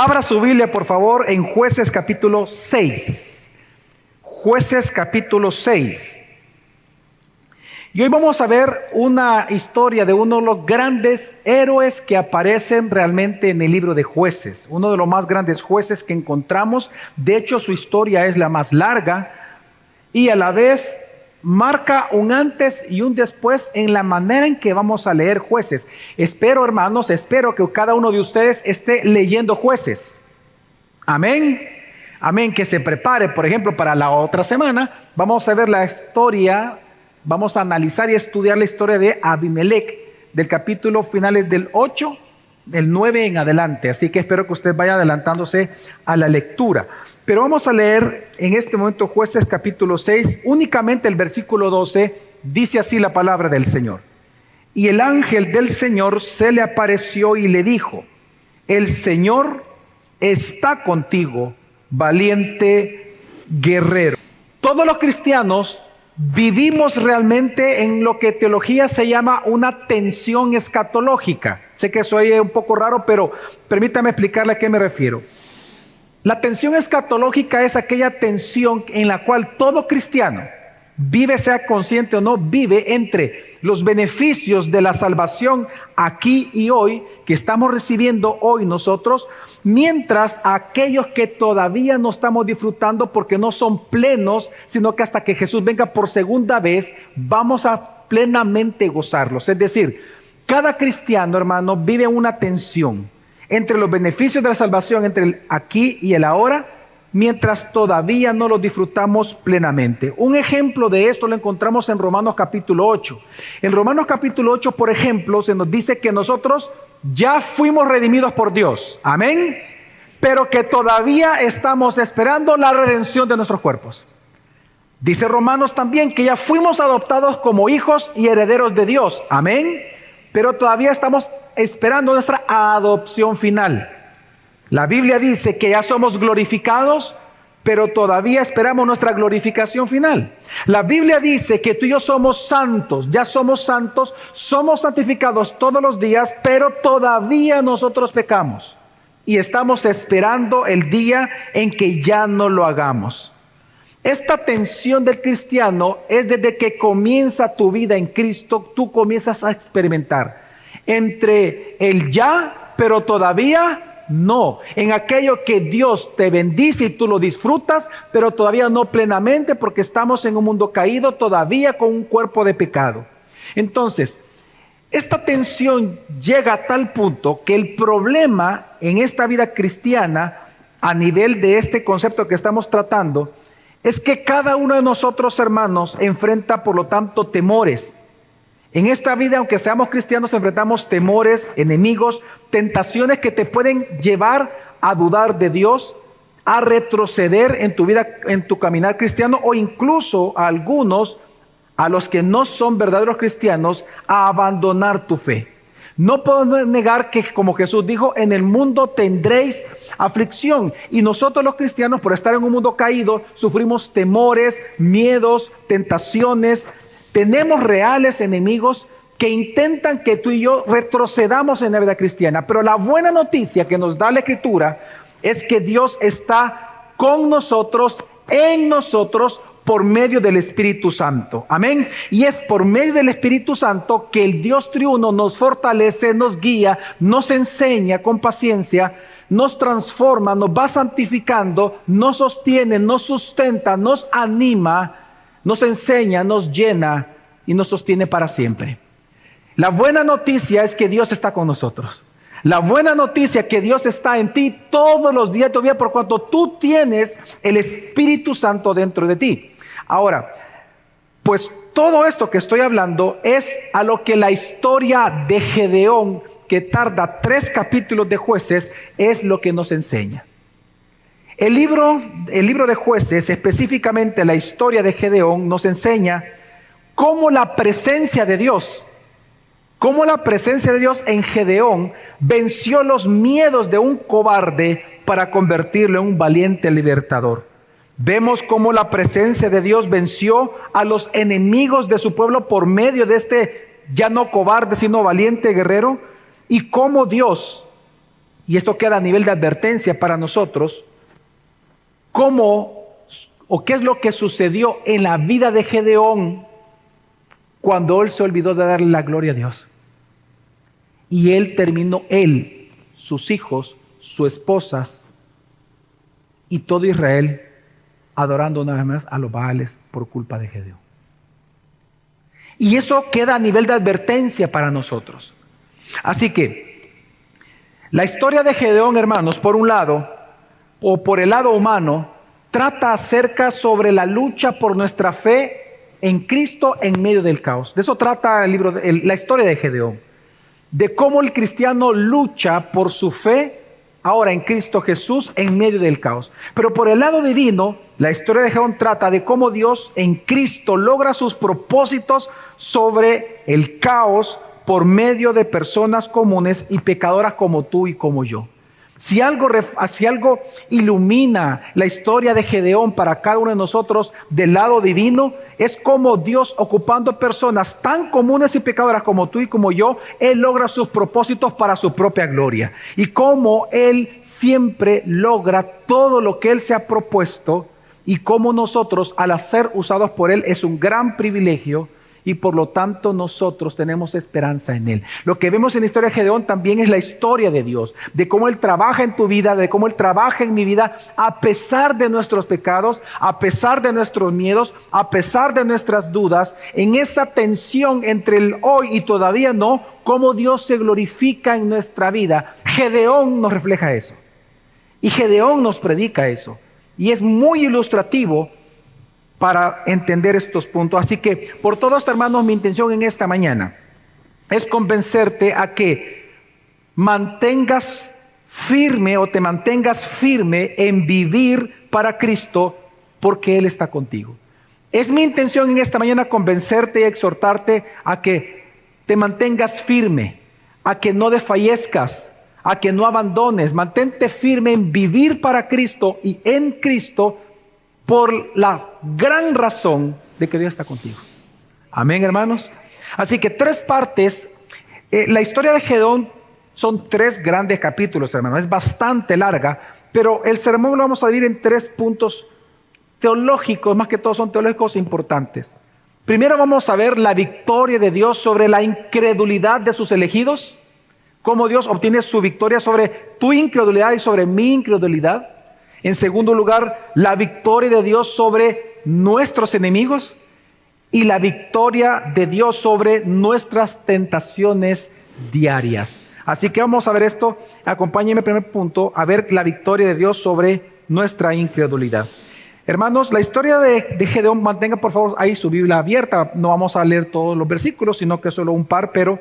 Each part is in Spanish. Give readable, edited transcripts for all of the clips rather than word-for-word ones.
Abra su Biblia, por favor, en Jueces capítulo 6. Jueces capítulo 6. Y hoy vamos a ver una historia de uno de los grandes héroes que aparecen realmente en el libro de Jueces. Uno de los más grandes jueces que encontramos. De hecho, su historia es la más larga y a la vez marca un antes y un después en la manera en que vamos a leer Jueces. Espero, hermanos, espero que cada uno de ustedes esté leyendo Jueces. Amén. Amén. Que se prepare, por ejemplo, para la otra semana. Vamos a ver la historia, vamos a analizar y estudiar la historia de Abimelech, del capítulo finales del 8, del 9 en adelante. Así que espero que usted vaya adelantándose a la lectura. Pero vamos a leer en este momento Jueces capítulo 6, únicamente el versículo 12, dice así la palabra del Señor. Y el ángel del Señor se le apareció y le dijo: el Señor está contigo, valiente guerrero. Todos los cristianos vivimos realmente en lo que teología se llama una tensión escatológica. Sé que eso oye un poco raro, pero permítame explicarle a qué me refiero. La tensión escatológica es aquella tensión en la cual todo cristiano vive, sea consciente o no, vive entre los beneficios de la salvación aquí y hoy, que estamos recibiendo hoy nosotros, mientras aquellos que todavía no estamos disfrutando porque no son plenos, sino que hasta que Jesús venga por segunda vez, vamos a plenamente gozarlos. Es decir, cada cristiano, hermano, vive una tensión entre los beneficios de la salvación, entre el aquí y el ahora, mientras todavía no los disfrutamos plenamente. Un ejemplo de esto lo encontramos en Romanos capítulo 8. En Romanos capítulo 8, por ejemplo, se nos dice que nosotros ya fuimos redimidos por Dios. Amén. Pero que todavía estamos esperando la redención de nuestros cuerpos. Dice Romanos también que ya fuimos adoptados como hijos y herederos de Dios. Amén. Pero todavía estamos esperando nuestra adopción final. La Biblia dice que ya somos glorificados, pero todavía esperamos nuestra glorificación final. La Biblia dice que tú y yo somos santos, ya somos santos, somos santificados todos los días, pero todavía nosotros pecamos. Y estamos esperando el día en que ya no lo hagamos. Esta tensión del cristiano es desde que comienza tu vida en Cristo, tú comienzas a experimentar entre el ya, pero todavía no, en aquello que Dios te bendice y tú lo disfrutas, pero todavía no plenamente, porque estamos en un mundo caído todavía con un cuerpo de pecado. Entonces, esta tensión llega a tal punto que el problema en esta vida cristiana, a nivel de este concepto que estamos tratando, es que cada uno de nosotros, hermanos, enfrenta por lo tanto temores. En esta vida, aunque seamos cristianos, enfrentamos temores, enemigos, tentaciones que te pueden llevar a dudar de Dios, a retroceder en tu vida, en tu caminar cristiano, o incluso a algunos, a los que no son verdaderos cristianos, a abandonar tu fe. No podemos negar que, como Jesús dijo, en el mundo tendréis aflicción. Y nosotros los cristianos, por estar en un mundo caído, sufrimos temores, miedos, tentaciones. Tenemos reales enemigos que intentan que tú y yo retrocedamos en la vida cristiana. Pero la buena noticia que nos da la Escritura es que Dios está con nosotros, en nosotros, por medio del Espíritu Santo. Amén. Y es por medio del Espíritu Santo que el Dios triuno nos fortalece, nos guía, nos enseña con paciencia, nos transforma, nos va santificando, nos sostiene, nos sustenta, nos anima, nos enseña, nos llena y nos sostiene para siempre. La buena noticia es que Dios está con nosotros. La buena noticia es que Dios está en ti todos los días de tu vida, por cuanto tú tienes el Espíritu Santo dentro de ti. Ahora, pues todo esto que estoy hablando es a lo que la historia de Gedeón, que tarda 3 capítulos de Jueces, es lo que nos enseña. El libro de Jueces, específicamente la historia de Gedeón, nos enseña cómo la presencia de Dios en Gedeón venció los miedos de un cobarde para convertirlo en un valiente libertador. Vemos cómo la presencia de Dios venció a los enemigos de su pueblo por medio de este ya no cobarde, sino valiente guerrero, y cómo Dios y esto queda a nivel de advertencia para nosotros, cómo o qué es lo que sucedió en la vida de Gedeón cuando él se olvidó de darle la gloria a Dios. Y él terminó, sus hijos, sus esposas y todo Israel adorando una vez más a los Baales por culpa de Gedeón. Y eso queda a nivel de advertencia para nosotros. Así que la historia de Gedeón, hermanos, por un lado, o por el lado humano, trata acerca sobre la lucha por nuestra fe en Cristo en medio del caos. De eso trata el libro, la historia de Gedeón. De cómo el cristiano lucha por su fe ahora en Cristo Jesús en medio del caos. Pero por el lado divino, la historia de Gedeón trata de cómo Dios en Cristo logra sus propósitos sobre el caos por medio de personas comunes y pecadoras como tú y como yo. Si algo ilumina la historia de Gedeón para cada uno de nosotros del lado divino, es como Dios, ocupando personas tan comunes y pecadoras como tú y como yo, Él logra sus propósitos para su propia gloria. Y cómo Él siempre logra todo lo que Él se ha propuesto, y cómo nosotros, al ser usados por Él, es un gran privilegio. Y por lo tanto nosotros tenemos esperanza en Él. Lo que vemos en la historia de Gedeón también es la historia de Dios, de cómo Él trabaja en tu vida, de cómo Él trabaja en mi vida, a pesar de nuestros pecados, a pesar de nuestros miedos, a pesar de nuestras dudas, en esa tensión entre el hoy y todavía no, cómo Dios se glorifica en nuestra vida. Gedeón nos refleja eso. Y Gedeón nos predica eso. Y es muy ilustrativo para entender estos puntos. Así que, por todo esto, hermanos, mi intención en esta mañana es convencerte a que mantengas firme o te mantengas firme en vivir para Cristo, porque Él está contigo. Es mi intención en esta mañana convencerte y exhortarte a que te mantengas firme, a que no desfallezcas, a que no abandones. Mantente firme en vivir para Cristo y en Cristo, por la gran razón de que Dios está contigo. Amén, hermanos. Así que 3 partes. La historia de Gedeón son 3 grandes capítulos, hermanos. Es bastante larga, pero el sermón lo vamos a dividir en 3 puntos teológicos, más que todo son teológicos importantes. Primero vamos a ver la victoria de Dios sobre la incredulidad de sus elegidos, cómo Dios obtiene su victoria sobre tu incredulidad y sobre mi incredulidad. En segundo lugar, la victoria de Dios sobre nuestros enemigos y la victoria de Dios sobre nuestras tentaciones diarias. Así que vamos a ver esto. Acompáñenme, primer punto, a ver la victoria de Dios sobre nuestra incredulidad. Hermanos, la historia de Gedeón, mantenga por favor ahí su Biblia abierta. No vamos a leer todos los versículos, sino que solo un par, pero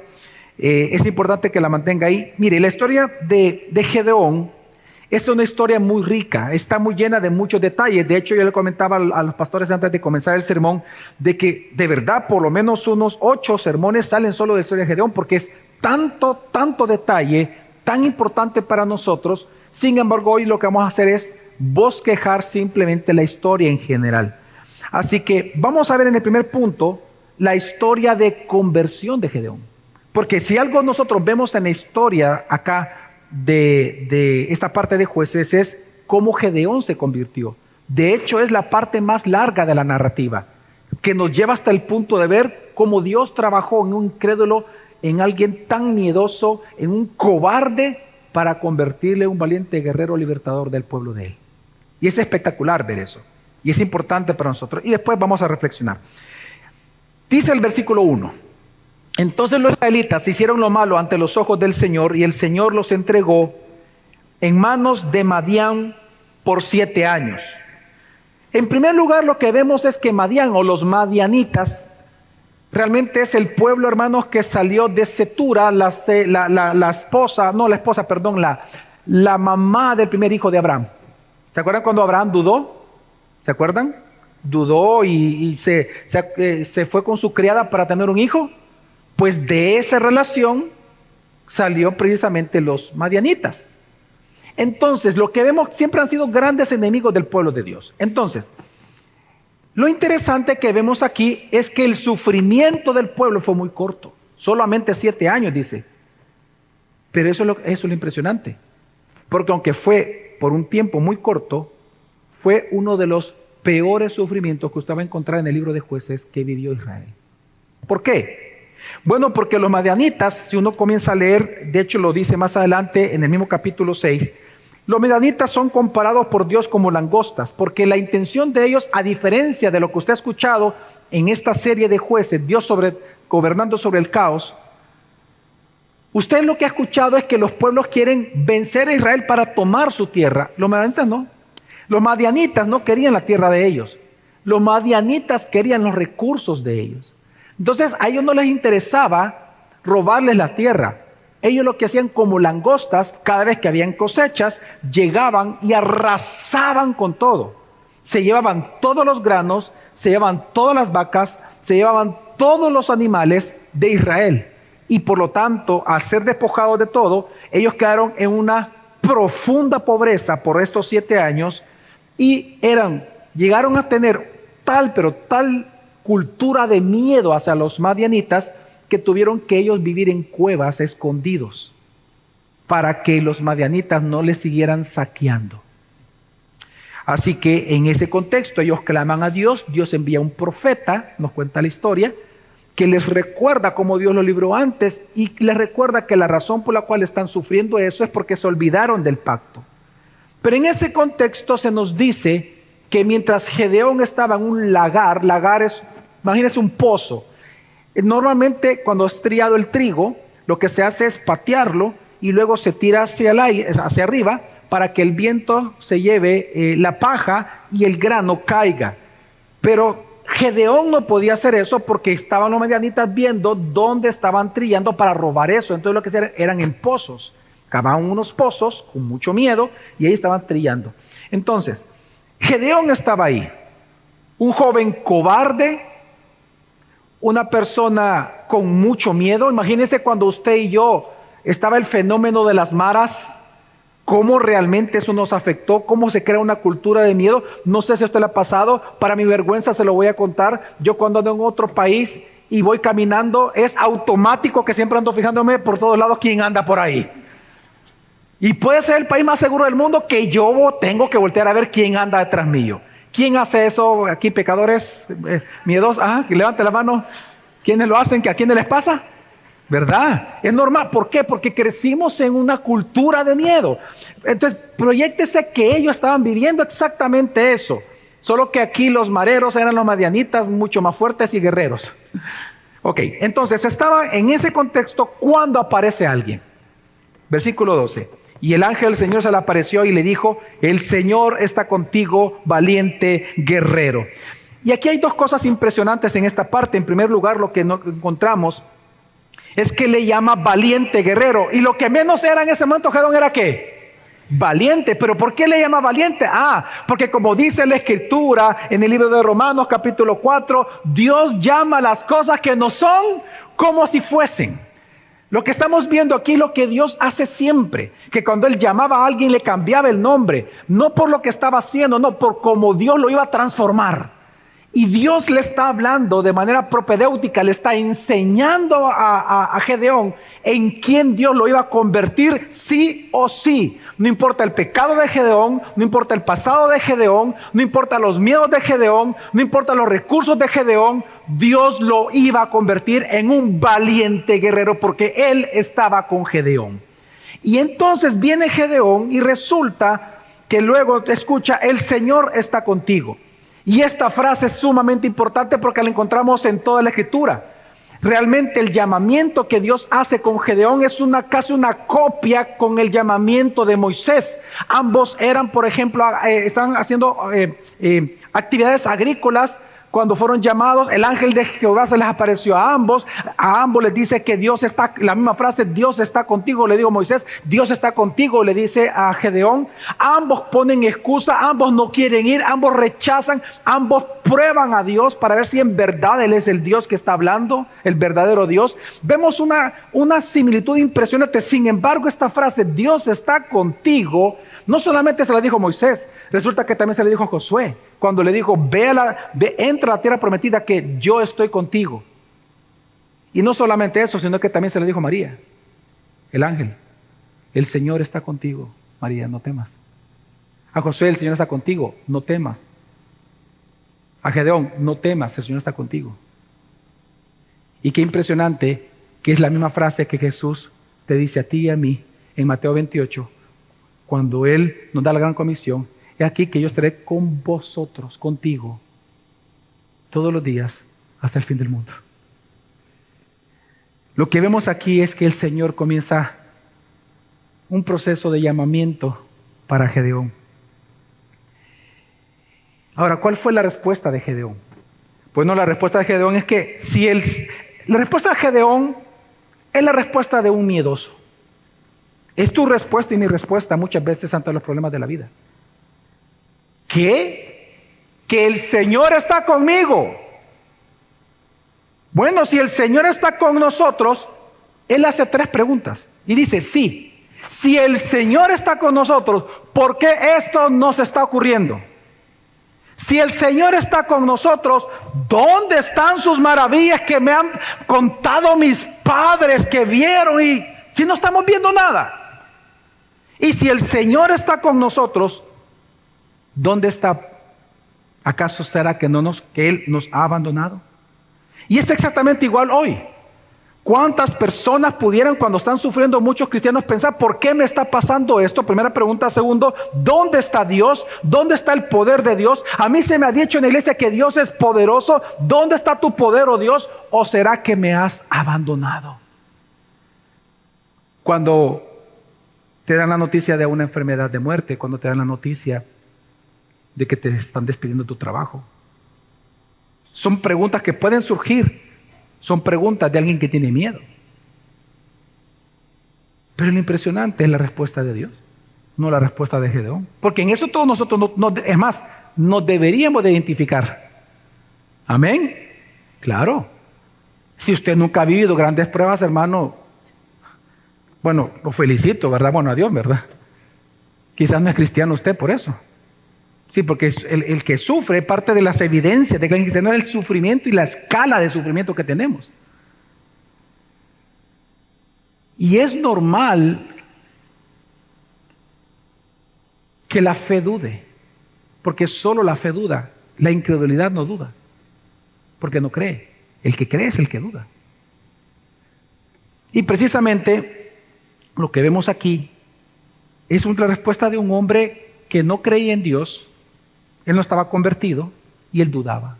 es importante que la mantenga ahí. Mire, la historia de Gedeón es una historia muy rica, está muy llena de muchos detalles. De hecho, yo le comentaba a los pastores antes de comenzar el sermón de que de verdad por lo menos unos 8 sermones salen solo de la historia de Gedeón, porque es tanto detalle, tan importante para nosotros. Sin embargo, hoy lo que vamos a hacer es bosquejar simplemente la historia en general. Así que vamos a ver en el primer punto la historia de conversión de Gedeón. Porque si algo nosotros vemos en la historia acá de esta parte de Jueces es cómo Gedeón se convirtió. De hecho, es la parte más larga de la narrativa, que nos lleva hasta el punto de ver cómo Dios trabajó en un incrédulo, en alguien tan miedoso, en un cobarde, para convertirle en un valiente guerrero libertador del pueblo de Él. Y es espectacular ver eso, y es importante para nosotros. Y después vamos a reflexionar. Dice el versículo 1: Entonces los israelitas hicieron lo malo ante los ojos del Señor, y el Señor los entregó en manos de Madián por 7 años. En primer lugar, lo que vemos es que Madián o los madianitas realmente es el pueblo, hermanos, que salió de Cetura, la mamá del primer hijo de Abraham. ¿Se acuerdan cuando Abraham dudó? ¿Se acuerdan? Dudó y se fue con su criada para tener un hijo. Pues de esa relación salió precisamente los madianitas. Entonces, lo que vemos, siempre han sido grandes enemigos del pueblo de Dios. Entonces, lo interesante que vemos aquí es que el sufrimiento del pueblo fue muy corto. Solamente 7 años, dice. Pero eso es lo impresionante. Porque aunque fue por un tiempo muy corto, fue uno de los peores sufrimientos que usted va a encontrar en el libro de Jueces que vivió Israel. ¿Por qué? Bueno, porque los madianitas, si uno comienza a leer, de hecho lo dice más adelante en el mismo capítulo 6, los madianitas son comparados por Dios como langostas, porque la intención de ellos, a diferencia de lo que usted ha escuchado en esta serie de Jueces, Dios gobernando sobre el caos, usted lo que ha escuchado es que los pueblos quieren vencer a Israel para tomar su tierra. Los madianitas no. Los madianitas no querían la tierra de ellos. Los madianitas querían los recursos de ellos. Entonces a ellos no les interesaba robarles la tierra. Ellos lo que hacían como langostas, cada vez que habían cosechas, llegaban y arrasaban con todo. Se llevaban todos los granos, se llevaban todas las vacas, se llevaban todos los animales de Israel. Y por lo tanto, al ser despojados de todo, ellos quedaron en una profunda pobreza por estos 7 años y llegaron a tener tal cultura de miedo hacia los madianitas que tuvieron que ellos vivir en cuevas escondidos para que los madianitas no les siguieran saqueando. Así que en ese contexto ellos claman a Dios, Dios envía un profeta, nos cuenta la historia, que les recuerda cómo Dios los libró antes y les recuerda que la razón por la cual están sufriendo eso es porque se olvidaron del pacto. Pero en ese contexto se nos dice que mientras Gedeón estaba en un lagar es, imagínense un pozo. Normalmente cuando es triado el trigo, lo que se hace es patearlo y luego se tira hacia arriba para que el viento se lleve la paja y el grano caiga. Pero Gedeón no podía hacer eso porque estaban los madianitas viendo dónde estaban trillando para robar eso. Entonces lo que hacían eran en pozos. Cavaban unos pozos con mucho miedo y ahí estaban trillando. Entonces, Gedeón estaba ahí. Un joven cobarde, una persona con mucho miedo. Imagínense cuando usted y yo estaba el fenómeno de las maras, cómo realmente eso nos afectó, cómo se crea una cultura de miedo. No sé si a usted le ha pasado, para mi vergüenza se lo voy a contar. Yo cuando ando en otro país y voy caminando, es automático que siempre ando fijándome por todos lados quién anda por ahí. Y puede ser el país más seguro del mundo que yo tengo que voltear a ver quién anda detrás mío. ¿Quién hace eso aquí, pecadores miedosos? Que levante la mano. ¿Quiénes lo hacen? ¿A quiénes les pasa? ¿Verdad? Es normal. ¿Por qué? Porque crecimos en una cultura de miedo. Entonces, proyéctese que ellos estaban viviendo exactamente eso. Solo que aquí los mareros eran los madianitas mucho más fuertes y guerreros. Ok, entonces estaba en ese contexto cuando aparece alguien. Versículo 12. Y el ángel del Señor se le apareció y le dijo: el Señor está contigo, valiente guerrero. Y aquí hay dos cosas impresionantes en esta parte. En primer lugar, lo que encontramos es que le llama valiente guerrero. Y lo que menos era en ese momento Gedeón era ¿qué? Valiente. ¿Pero por qué le llama valiente? Porque como dice la Escritura en el libro de Romanos capítulo 4, Dios llama las cosas que no son como si fuesen. Lo que estamos viendo aquí, lo que Dios hace siempre, que cuando Él llamaba a alguien le cambiaba el nombre, no por lo que estaba haciendo, no, por cómo Dios lo iba a transformar. Y Dios le está hablando de manera propedéutica, le está enseñando a Gedeón en quién Dios lo iba a convertir sí o sí. No importa el pecado de Gedeón, no importa el pasado de Gedeón, no importa los miedos de Gedeón, no importa los recursos de Gedeón, Dios lo iba a convertir en un valiente guerrero porque Él estaba con Gedeón. Y entonces viene Gedeón y resulta que luego escucha: el Señor está contigo. Y esta frase es sumamente importante porque la encontramos en toda la Escritura. Realmente el llamamiento que Dios hace con Gedeón es casi una copia con el llamamiento de Moisés. Ambos eran, por ejemplo, estaban haciendo actividades agrícolas. Cuando fueron llamados, el ángel de Jehová se les apareció a ambos les dice que Dios está, la misma frase, Dios está contigo, le digo a Moisés, Dios está contigo, le dice a Gedeón. Ambos ponen excusa, ambos no quieren ir, ambos rechazan, ambos prueban a Dios para ver si en verdad Él es el Dios que está hablando, el verdadero Dios. Vemos una similitud impresionante. Sin embargo, esta frase, Dios está contigo, no solamente se la dijo a Moisés, resulta que también se le dijo a Josué, cuando le dijo: entra a la tierra prometida que yo estoy contigo. Y no solamente eso, sino que también se le dijo a María, el ángel: el Señor está contigo, María, no temas. A Josué, el Señor está contigo, no temas. A Gedeón, no temas, el Señor está contigo. Y qué impresionante que es la misma frase que Jesús te dice a ti y a mí en Mateo 28, cuando Él nos da la gran comisión. He aquí que yo estaré con vosotros, contigo, todos los días hasta el fin del mundo. Lo que vemos aquí es que el Señor comienza un proceso de llamamiento para Gedeón. Ahora, ¿cuál fue la respuesta de Gedeón? Bueno, la respuesta de Gedeón es que la respuesta de Gedeón es la respuesta de un miedoso. Es tu respuesta y mi respuesta muchas veces ante los problemas de la vida. ¿Qué? Que el Señor está conmigo. Bueno, si el Señor está con nosotros, Él hace 3 preguntas y dice, sí, si el Señor está con nosotros, ¿por qué esto nos está ocurriendo? Si el Señor está con nosotros, ¿dónde están sus maravillas que me han contado mis padres que vieron? Y si no estamos viendo nada. Y si el Señor está con nosotros, ¿dónde está? ¿Acaso será que Él nos ha abandonado? Y es exactamente igual hoy. ¿Cuántas personas pudieran, cuando están sufriendo muchos cristianos, pensar, ¿por qué me está pasando esto? Primera pregunta. Segundo, ¿dónde está Dios? ¿Dónde está el poder de Dios? A mí se me ha dicho en la iglesia que Dios es poderoso. ¿Dónde está tu poder, oh Dios? ¿O será que me has abandonado? Cuando te dan la noticia de una enfermedad de muerte, cuando te dan la noticia de que te están despidiendo de tu trabajo, son preguntas que pueden surgir. Son preguntas de alguien que tiene miedo. Pero lo impresionante es la respuesta de Dios, no la respuesta de Gedeón. Porque en eso todos nosotros, es más, nos deberíamos de identificar. Amén. Claro. Si usted nunca ha vivido grandes pruebas, hermano, bueno, lo felicito, ¿verdad? Bueno, a Dios, ¿verdad? Quizás no es cristiano usted por eso. Sí, porque el que sufre, parte de las evidencias de que el cristiano es el sufrimiento y la escala de sufrimiento que tenemos. Y es normal que la fe dude, porque solo la fe duda, la incredulidad no duda, porque no cree. El que cree es el que duda. Y precisamente lo que vemos aquí es una respuesta de un hombre que no creía en Dios. Él no estaba convertido y él dudaba.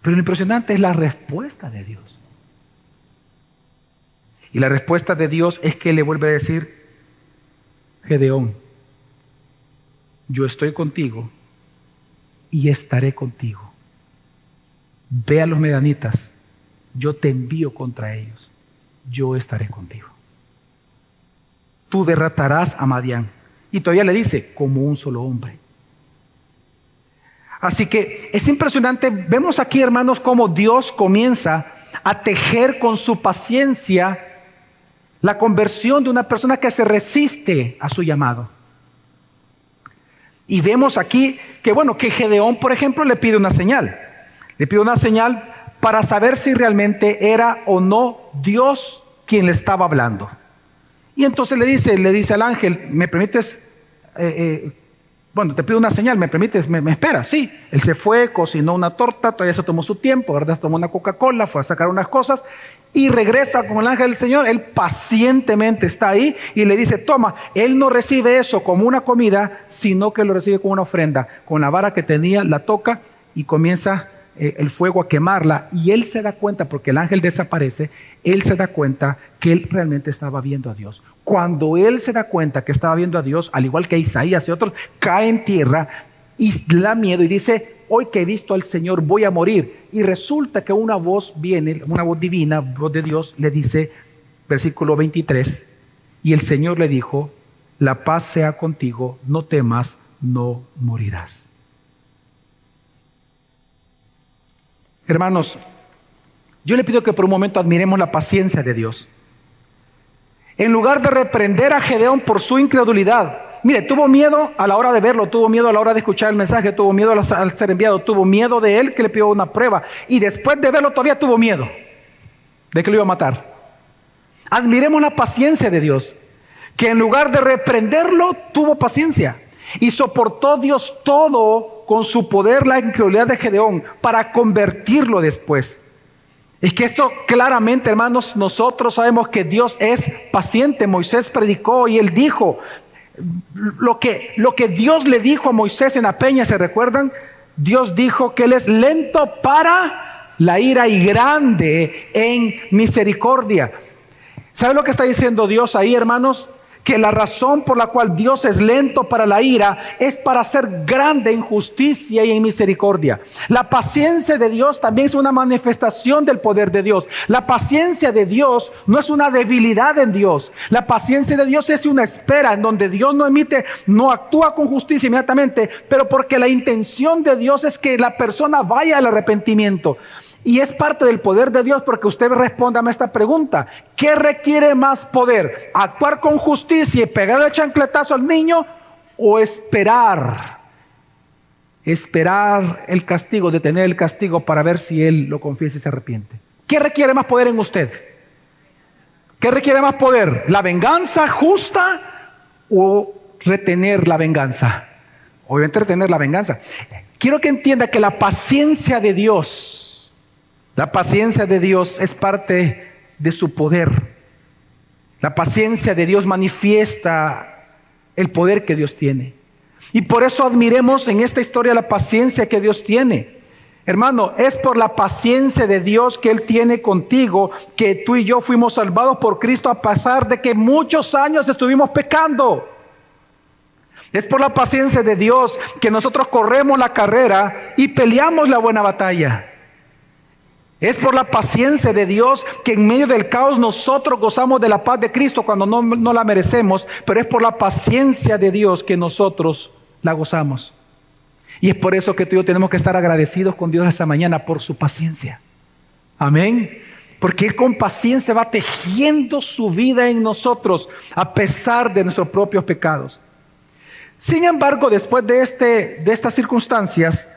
Pero lo impresionante es la respuesta de Dios. Y la respuesta de Dios es que le vuelve a decir, Gedeón, yo estoy contigo y estaré contigo. Ve a los medianitas, yo te envío contra ellos, yo estaré contigo. Tú derrotarás a Madián. Y todavía le dice, como un solo hombre. Así que es impresionante, vemos aquí, hermanos, cómo Dios comienza a tejer con su paciencia la conversión de una persona que se resiste a su llamado. Y vemos aquí que Gedeón, por ejemplo, le pide una señal. Le pide una señal para saber si realmente era o no Dios quien le estaba hablando. Y entonces le dice al ángel, ¿me permites? Te pido una señal, ¿me permites? ¿Me esperas? Sí. Él se fue, cocinó una torta, todavía se tomó su tiempo, ¿verdad? Tomó una Coca-Cola, fue a sacar unas cosas y regresa con el ángel del Señor. Él pacientemente está ahí y le dice, toma. Él no recibe eso como una comida, sino que lo recibe como una ofrenda. Con la vara que tenía, la toca y comienza el fuego a quemarla. Y él se da cuenta, porque el ángel desaparece, él se da cuenta que él realmente estaba viendo a Dios. Cuando él se da cuenta que estaba viendo a Dios, al igual que Isaías y otros, cae en tierra y le da miedo y dice, hoy que he visto al Señor voy a morir. Y resulta que una voz viene, una voz divina, voz de Dios, le dice, versículo 23, y el Señor le dijo, la paz sea contigo, no temas, no morirás. Hermanos, yo le pido que por un momento admiremos la paciencia de Dios. En lugar de reprender a Gedeón por su incredulidad, mire, tuvo miedo a la hora de verlo, tuvo miedo a la hora de escuchar el mensaje, tuvo miedo al ser enviado, tuvo miedo de él que le pidió una prueba y después de verlo todavía tuvo miedo de que lo iba a matar. Admiremos la paciencia de Dios, que en lugar de reprenderlo, tuvo paciencia. Y soportó Dios todo con su poder, la incredulidad de Gedeón, para convertirlo después. Es que esto claramente, hermanos, nosotros sabemos que Dios es paciente. Moisés predicó y él dijo, lo que Dios le dijo a Moisés en la peña, ¿se recuerdan? Dios dijo que él es lento para la ira y grande en misericordia. ¿Sabe lo que está diciendo Dios ahí, hermanos? Que la razón por la cual Dios es lento para la ira es para ser grande en justicia y en misericordia. La paciencia de Dios también es una manifestación del poder de Dios. La paciencia de Dios no es una debilidad en Dios. La paciencia de Dios es una espera en donde Dios no actúa con justicia inmediatamente, pero porque la intención de Dios es que la persona vaya al arrepentimiento. Y es parte del poder de Dios, porque usted respóndame esta pregunta: ¿qué requiere más poder? ¿Actuar con justicia y pegarle el chancletazo al niño, o esperar el castigo, detener el castigo para ver si él lo confiesa y se arrepiente? ¿Qué requiere más poder en usted? ¿Qué requiere más poder? ¿La venganza justa o retener la venganza? Obviamente retener la venganza. Quiero que entienda que la paciencia de Dios es parte de su poder. La paciencia de Dios manifiesta el poder que Dios tiene. Y por eso admiremos en esta historia la paciencia que Dios tiene. Hermano, es por la paciencia de Dios que Él tiene contigo que tú y yo fuimos salvados por Cristo, a pesar de que muchos años estuvimos pecando. Es por la paciencia de Dios que nosotros corremos la carrera y peleamos la buena batalla. Es por la paciencia de Dios que en medio del caos nosotros gozamos de la paz de Cristo cuando no la merecemos, pero es por la paciencia de Dios que nosotros la gozamos. Y es por eso que tú y yo tenemos que estar agradecidos con Dios esta mañana por su paciencia. Amén. Porque Él con paciencia va tejiendo su vida en nosotros a pesar de nuestros propios pecados. Sin embargo, después de estas circunstancias,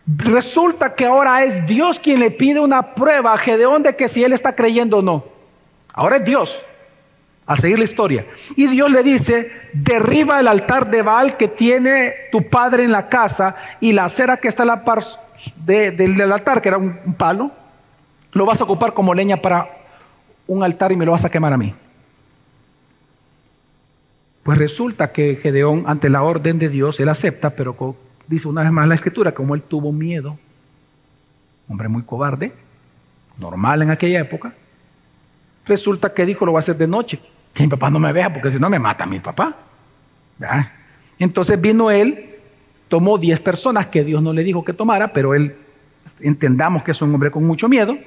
resulta que ahora es Dios quien le pide una prueba a Gedeón de que si él está creyendo o no. Ahora es Dios, al seguir la historia. Y Dios le dice: derriba el altar de Baal que tiene tu padre en la casa, y la acera que está a la par del altar, que era un palo, lo vas a ocupar como leña para un altar y me lo vas a quemar a mí. Pues resulta que Gedeón, ante la orden de Dios, él acepta, pero dice una vez más la Escritura, como él tuvo miedo, hombre muy cobarde, normal en aquella época, resulta que dijo: lo voy a hacer de noche, que mi papá no me vea, porque si no me mata a mi papá. ¿Verdad? Entonces vino él, tomó 10 personas que Dios no le dijo que tomara, pero él, entendamos que es un hombre con mucho miedo,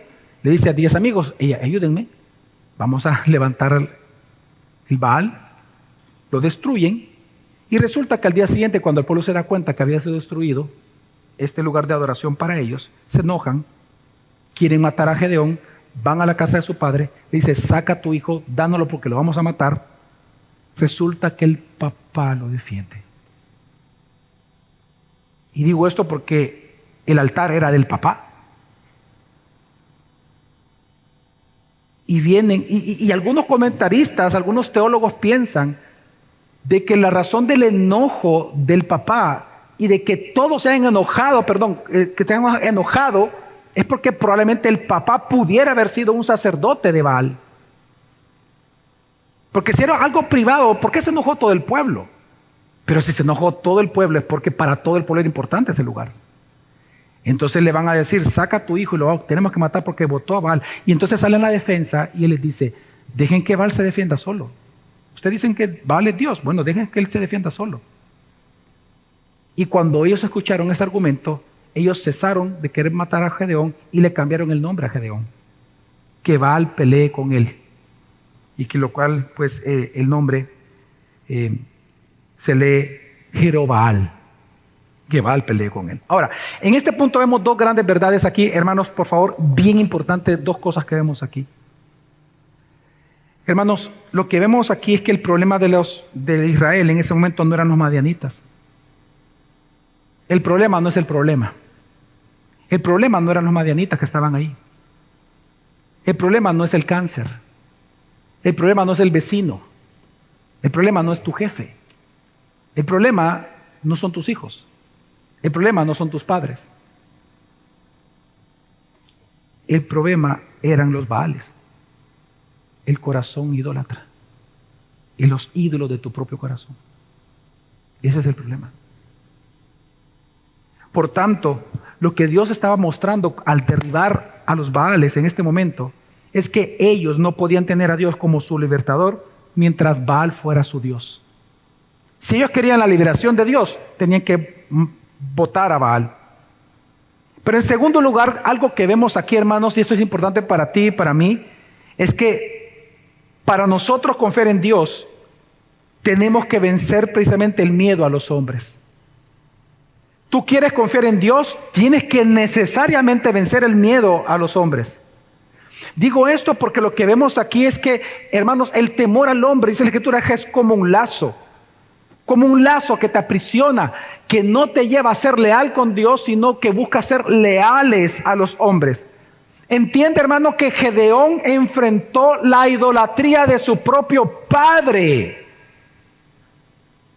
le dice a 10 amigos: ayúdenme, vamos a levantar el Baal. Lo destruyen. Y resulta que al día siguiente, cuando el pueblo se da cuenta que había sido destruido este lugar de adoración para ellos, se enojan, quieren matar a Gedeón, van a la casa de su padre, le dice: saca a tu hijo, dánoslo porque lo vamos a matar. Resulta que el papá lo defiende. Y digo esto porque el altar era del papá. Y vienen, y algunos comentaristas, algunos teólogos piensan de que la razón del enojo del papá y de que todos se hayan enojado, que se hayan enojado, es porque probablemente el papá pudiera haber sido un sacerdote de Baal. Porque si era algo privado, ¿por qué se enojó todo el pueblo? Pero si se enojó todo el pueblo es porque para todo el pueblo era importante ese lugar. Entonces le van a decir: saca a tu hijo y lo tenemos que matar porque votó a Baal. Y entonces sale en la defensa y él les dice: dejen que Baal se defienda solo. Ustedes dicen que Baal es Dios. Bueno, dejen que él se defienda solo. Y cuando ellos escucharon ese argumento, ellos cesaron de querer matar a Gedeón y le cambiaron el nombre a Gedeón. Que Baal pelee con él. Y que lo cual, pues, el nombre se lee Jerobaal. Que Baal pelee con él. Ahora, en este punto vemos dos grandes verdades aquí, hermanos, por favor, bien importantes, dos cosas que vemos aquí. Hermanos, lo que vemos aquí es que el problema de Israel en ese momento no eran los madianitas. El problema no es el problema. El problema no eran los madianitas que estaban ahí. El problema no es el cáncer. El problema no es el vecino. El problema no es tu jefe. El problema no son tus hijos. El problema no son tus padres. El problema eran los Baales, el corazón idólatra y los ídolos de tu propio corazón. Ese es el problema. Por tanto, lo que Dios estaba mostrando al derribar a los Baales en este momento es que ellos no podían tener a Dios como su libertador mientras Baal fuera su Dios. Si ellos querían la liberación de Dios, tenían que votar a Baal. Pero en segundo lugar, algo que vemos aquí, hermanos, y esto es importante para ti y para mí, es que para nosotros confiar en Dios, tenemos que vencer precisamente el miedo a los hombres. Tú quieres confiar en Dios, tienes que necesariamente vencer el miedo a los hombres. Digo esto porque lo que vemos aquí es que, hermanos, el temor al hombre, dice la Escritura, es como un lazo que te aprisiona, que no te lleva a ser leal con Dios, sino que busca ser leales a los hombres. Entiende, hermano, que Gedeón enfrentó la idolatría de su propio padre.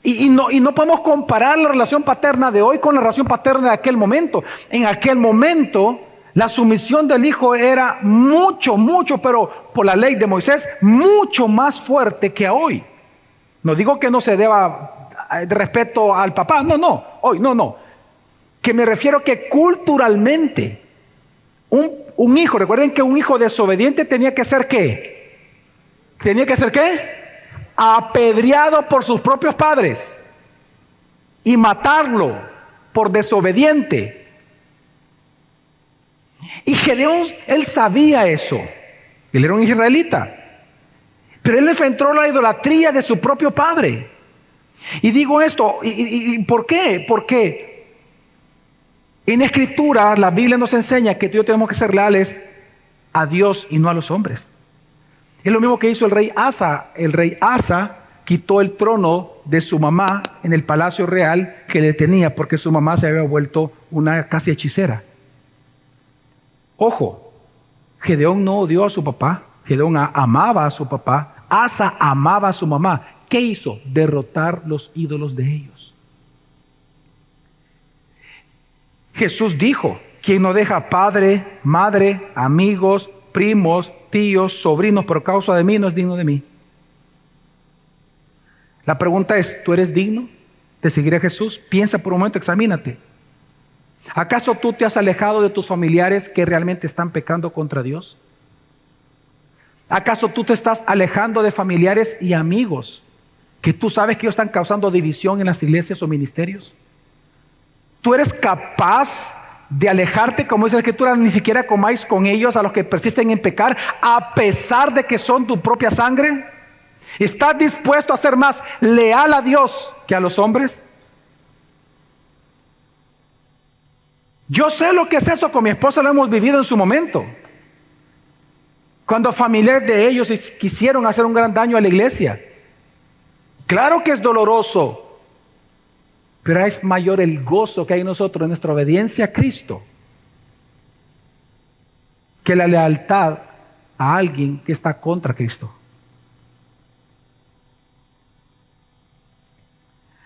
Y no podemos comparar la relación paterna de hoy con la relación paterna de aquel momento. En aquel momento, la sumisión del hijo era mucho, pero por la ley de Moisés, mucho más fuerte que hoy. No digo que no se deba de respeto al papá, hoy no. Que me refiero que culturalmente, un hijo, recuerden que un hijo desobediente tenía que ser ¿qué? Apedreado por sus propios padres y matarlo por desobediente. Y Gedeón, él sabía eso. Él era un israelita, pero él enfrentó la idolatría de su propio padre. Y digo esto, ¿y por qué? Porque en Escritura la Biblia nos enseña que tú y yo tenemos que ser leales a Dios y no a los hombres. Es lo mismo que hizo el rey Asa. El rey Asa quitó el trono de su mamá en el palacio real que le tenía, porque su mamá se había vuelto una casi hechicera. Ojo, Gedeón no odió a su papá, Gedeón amaba a su papá, Asa amaba a su mamá. ¿Qué hizo? Derrotar los ídolos de ellos. Jesús dijo, quien no deja padre, madre, amigos, primos, tíos, sobrinos por causa de mí, no es digno de mí. La pregunta es, ¿tú eres digno de seguir a Jesús? Piensa por un momento, examínate. ¿Acaso tú te has alejado de tus familiares que realmente están pecando contra Dios? ¿Acaso tú te estás alejando de familiares y amigos que tú sabes que ellos están causando división en las iglesias o ministerios? ¿Tú eres capaz de alejarte, como dice la Escritura, ni siquiera comáis con ellos a los que persisten en pecar, a pesar de que son tu propia sangre? ¿Estás dispuesto a ser más leal a Dios que a los hombres? Yo sé lo que es eso, con mi esposa lo hemos vivido en su momento. Cuando familiares de ellos quisieron hacer un gran daño a la iglesia. Claro que es doloroso, pero es mayor el gozo que hay en nosotros en nuestra obediencia a Cristo que la lealtad a alguien que está contra Cristo.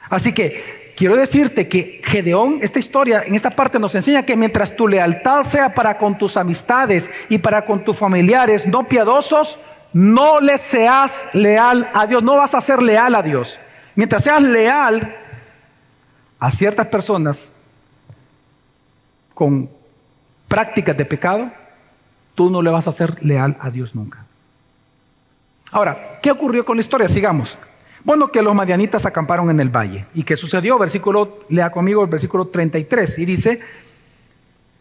Así que quiero decirte que Gedeón, esta historia, en esta parte nos enseña que mientras tu lealtad sea para con tus amistades y para con tus familiares no piadosos, no le seas leal a Dios, no vas a ser leal a Dios. Mientras seas leal a ciertas personas con prácticas de pecado, tú no le vas a ser leal a Dios nunca. Ahora, ¿qué ocurrió con la historia? Sigamos. Bueno, que los madianitas acamparon en el valle. ¿Y qué sucedió? Lea conmigo el versículo 33 y dice,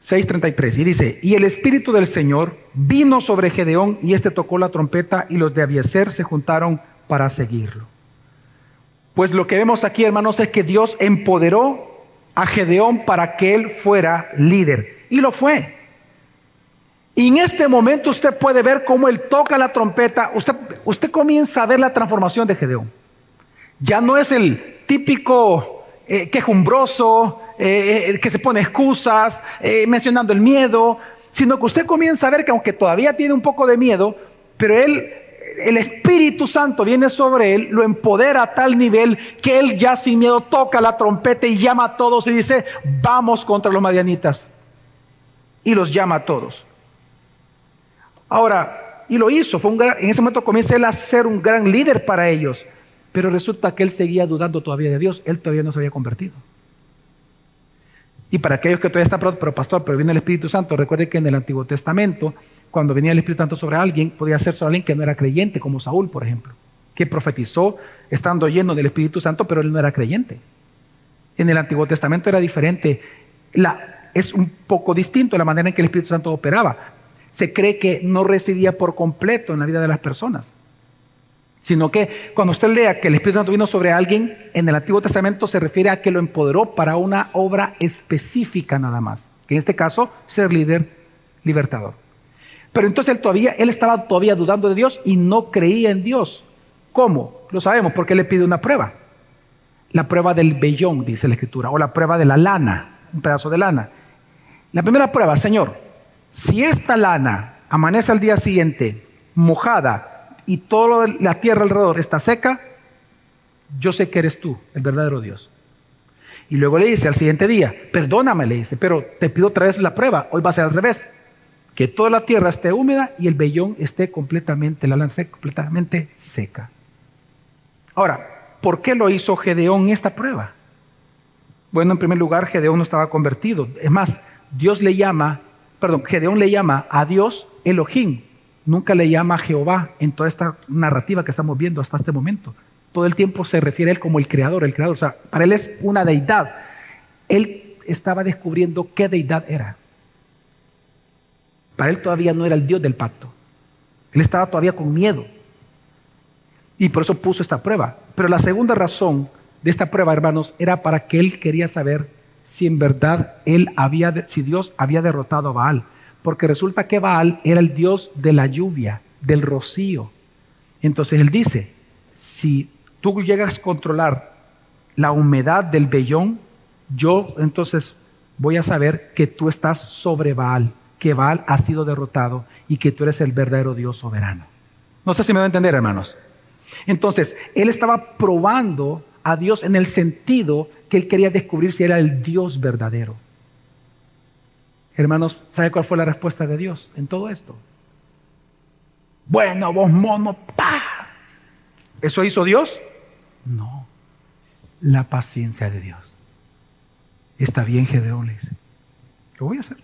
6:33, y dice, y el Espíritu del Señor vino sobre Gedeón y éste tocó la trompeta y los de Abiezer se juntaron para seguirlo. Pues lo que vemos aquí, hermanos, es que Dios empoderó a Gedeón para que él fuera líder. Y lo fue. Y en este momento usted puede ver cómo él toca la trompeta. Usted comienza a ver la transformación de Gedeón. Ya no es el típico quejumbroso, que se pone excusas, mencionando el miedo, sino que usted comienza a ver que aunque todavía tiene un poco de miedo, pero él el Espíritu Santo viene sobre él, lo empodera a tal nivel que él ya sin miedo toca la trompeta y llama a todos y dice, vamos contra los madianitas. Y los llama a todos. Ahora, y lo hizo, en ese momento comienza él a ser un gran líder para ellos, pero resulta que él seguía dudando todavía de Dios, él todavía no se había convertido. Y para aquellos que todavía están, pero pastor, pero viene el Espíritu Santo, recuerde que en el Antiguo Testamento, cuando venía el Espíritu Santo sobre alguien, podía ser sobre alguien que no era creyente, como Saúl, por ejemplo, que profetizó estando lleno del Espíritu Santo, pero él no era creyente. En el Antiguo Testamento era diferente, es un poco distinto la manera en que el Espíritu Santo operaba. Se cree que no residía por completo en la vida de las personas, sino que cuando usted lea que el Espíritu Santo vino sobre alguien, en el Antiguo Testamento se refiere a que lo empoderó para una obra específica nada más, que en este caso, ser líder libertador. Pero entonces él estaba todavía dudando de Dios y no creía en Dios. ¿Cómo? Lo sabemos porque él le pide una prueba. La prueba del vellón, dice la Escritura, o la prueba de la lana, un pedazo de lana. La primera prueba, Señor, si esta lana amanece al día siguiente mojada y toda la tierra alrededor está seca, yo sé que eres tú, el verdadero Dios. Y luego le dice al siguiente día, perdóname, le dice, pero te pido otra vez la prueba, hoy va a ser al revés. Que toda la tierra esté húmeda y el vellón esté completamente, la lana esté completamente seca. Ahora, ¿por qué lo hizo Gedeón esta prueba? Bueno, en primer lugar, Gedeón no estaba convertido. Es más, Gedeón le llama a Dios Elohim. Nunca le llama a Jehová en toda esta narrativa que estamos viendo hasta este momento. Todo el tiempo se refiere a él como el creador. O sea, para él es una deidad. Él estaba descubriendo qué deidad era. Para él todavía no era el Dios del pacto. Él estaba todavía con miedo. Y por eso puso esta prueba. Pero la segunda razón de esta prueba, hermanos, era para que él quería saber si en verdad si Dios había derrotado a Baal. Porque resulta que Baal era el Dios de la lluvia, del rocío. Entonces él dice, si tú llegas a controlar la humedad del vellón, yo entonces voy a saber que tú estás sobre Baal, que Baal ha sido derrotado y que tú eres el verdadero Dios soberano. No sé si me va a entender, hermanos. Entonces, él estaba probando a Dios en el sentido que él quería descubrir si era el Dios verdadero. Hermanos, ¿sabe cuál fue la respuesta de Dios en todo esto? Bueno, vos mono, ¡pah! ¿Eso hizo Dios? No. La paciencia de Dios. Está bien, Gedeón, le dice. Lo voy a hacer.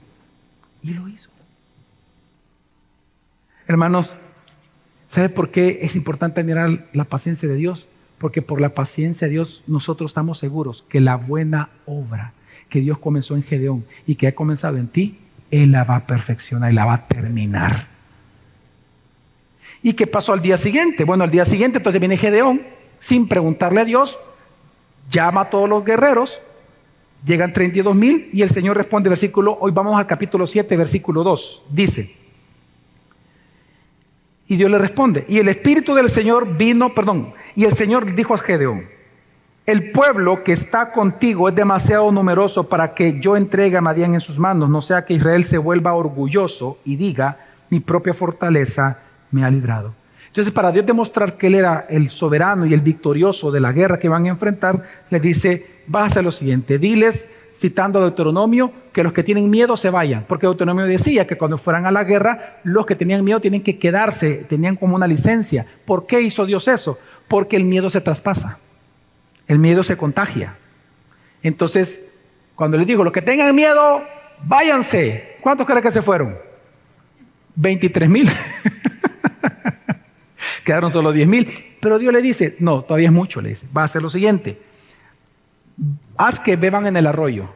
Y lo hizo. Hermanos, ¿sabe por qué es importante mirar la paciencia de Dios? Porque por la paciencia de Dios nosotros estamos seguros que la buena obra que Dios comenzó en Gedeón y que ha comenzado en ti, Él la va a perfeccionar y la va a terminar. ¿Y qué pasó al día siguiente? Bueno, al día siguiente entonces viene Gedeón, sin preguntarle a Dios, llama a todos los guerreros, llegan 32,000 y el Señor responde, hoy vamos al capítulo 7, versículo 2, dice, y Dios le responde, y el Espíritu del Señor y el Señor dijo a Gedeón, el pueblo que está contigo es demasiado numeroso para que yo entregue a Madián en sus manos, no sea que Israel se vuelva orgulloso y diga, mi propia fortaleza me ha librado. Entonces, para Dios demostrar que Él era el soberano y el victorioso de la guerra que van a enfrentar, le dice, vas a hacer lo siguiente, diles, citando a Deuteronomio, que los que tienen miedo se vayan, porque Deuteronomio decía que cuando fueran a la guerra, los que tenían miedo tienen que quedarse, tenían como una licencia. ¿Por qué hizo Dios eso? Porque el miedo se traspasa, el miedo se contagia. Entonces, cuando les digo, los que tengan miedo, váyanse. ¿Cuántos creen que se fueron? 23,000. Quedaron solo 10,000. Pero Dios le dice, no, todavía es mucho, le dice. Va a hacer lo siguiente. Haz que beban en el arroyo.